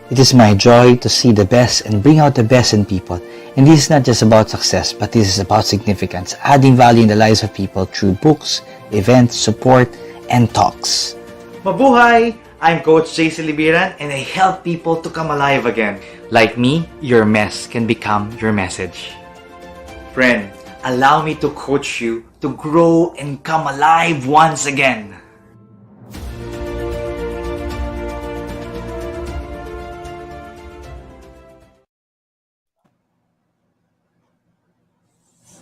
It is my joy to see the best and bring out the best in people. And this is not just about success, but this is about significance, adding value in the lives of people through books, events, support, and talks. Mabuhay! I'm Coach Jay Silibiran and I help people to come alive again. Like me, your mess can become your message. Friend, allow me to coach you to grow and come alive once again.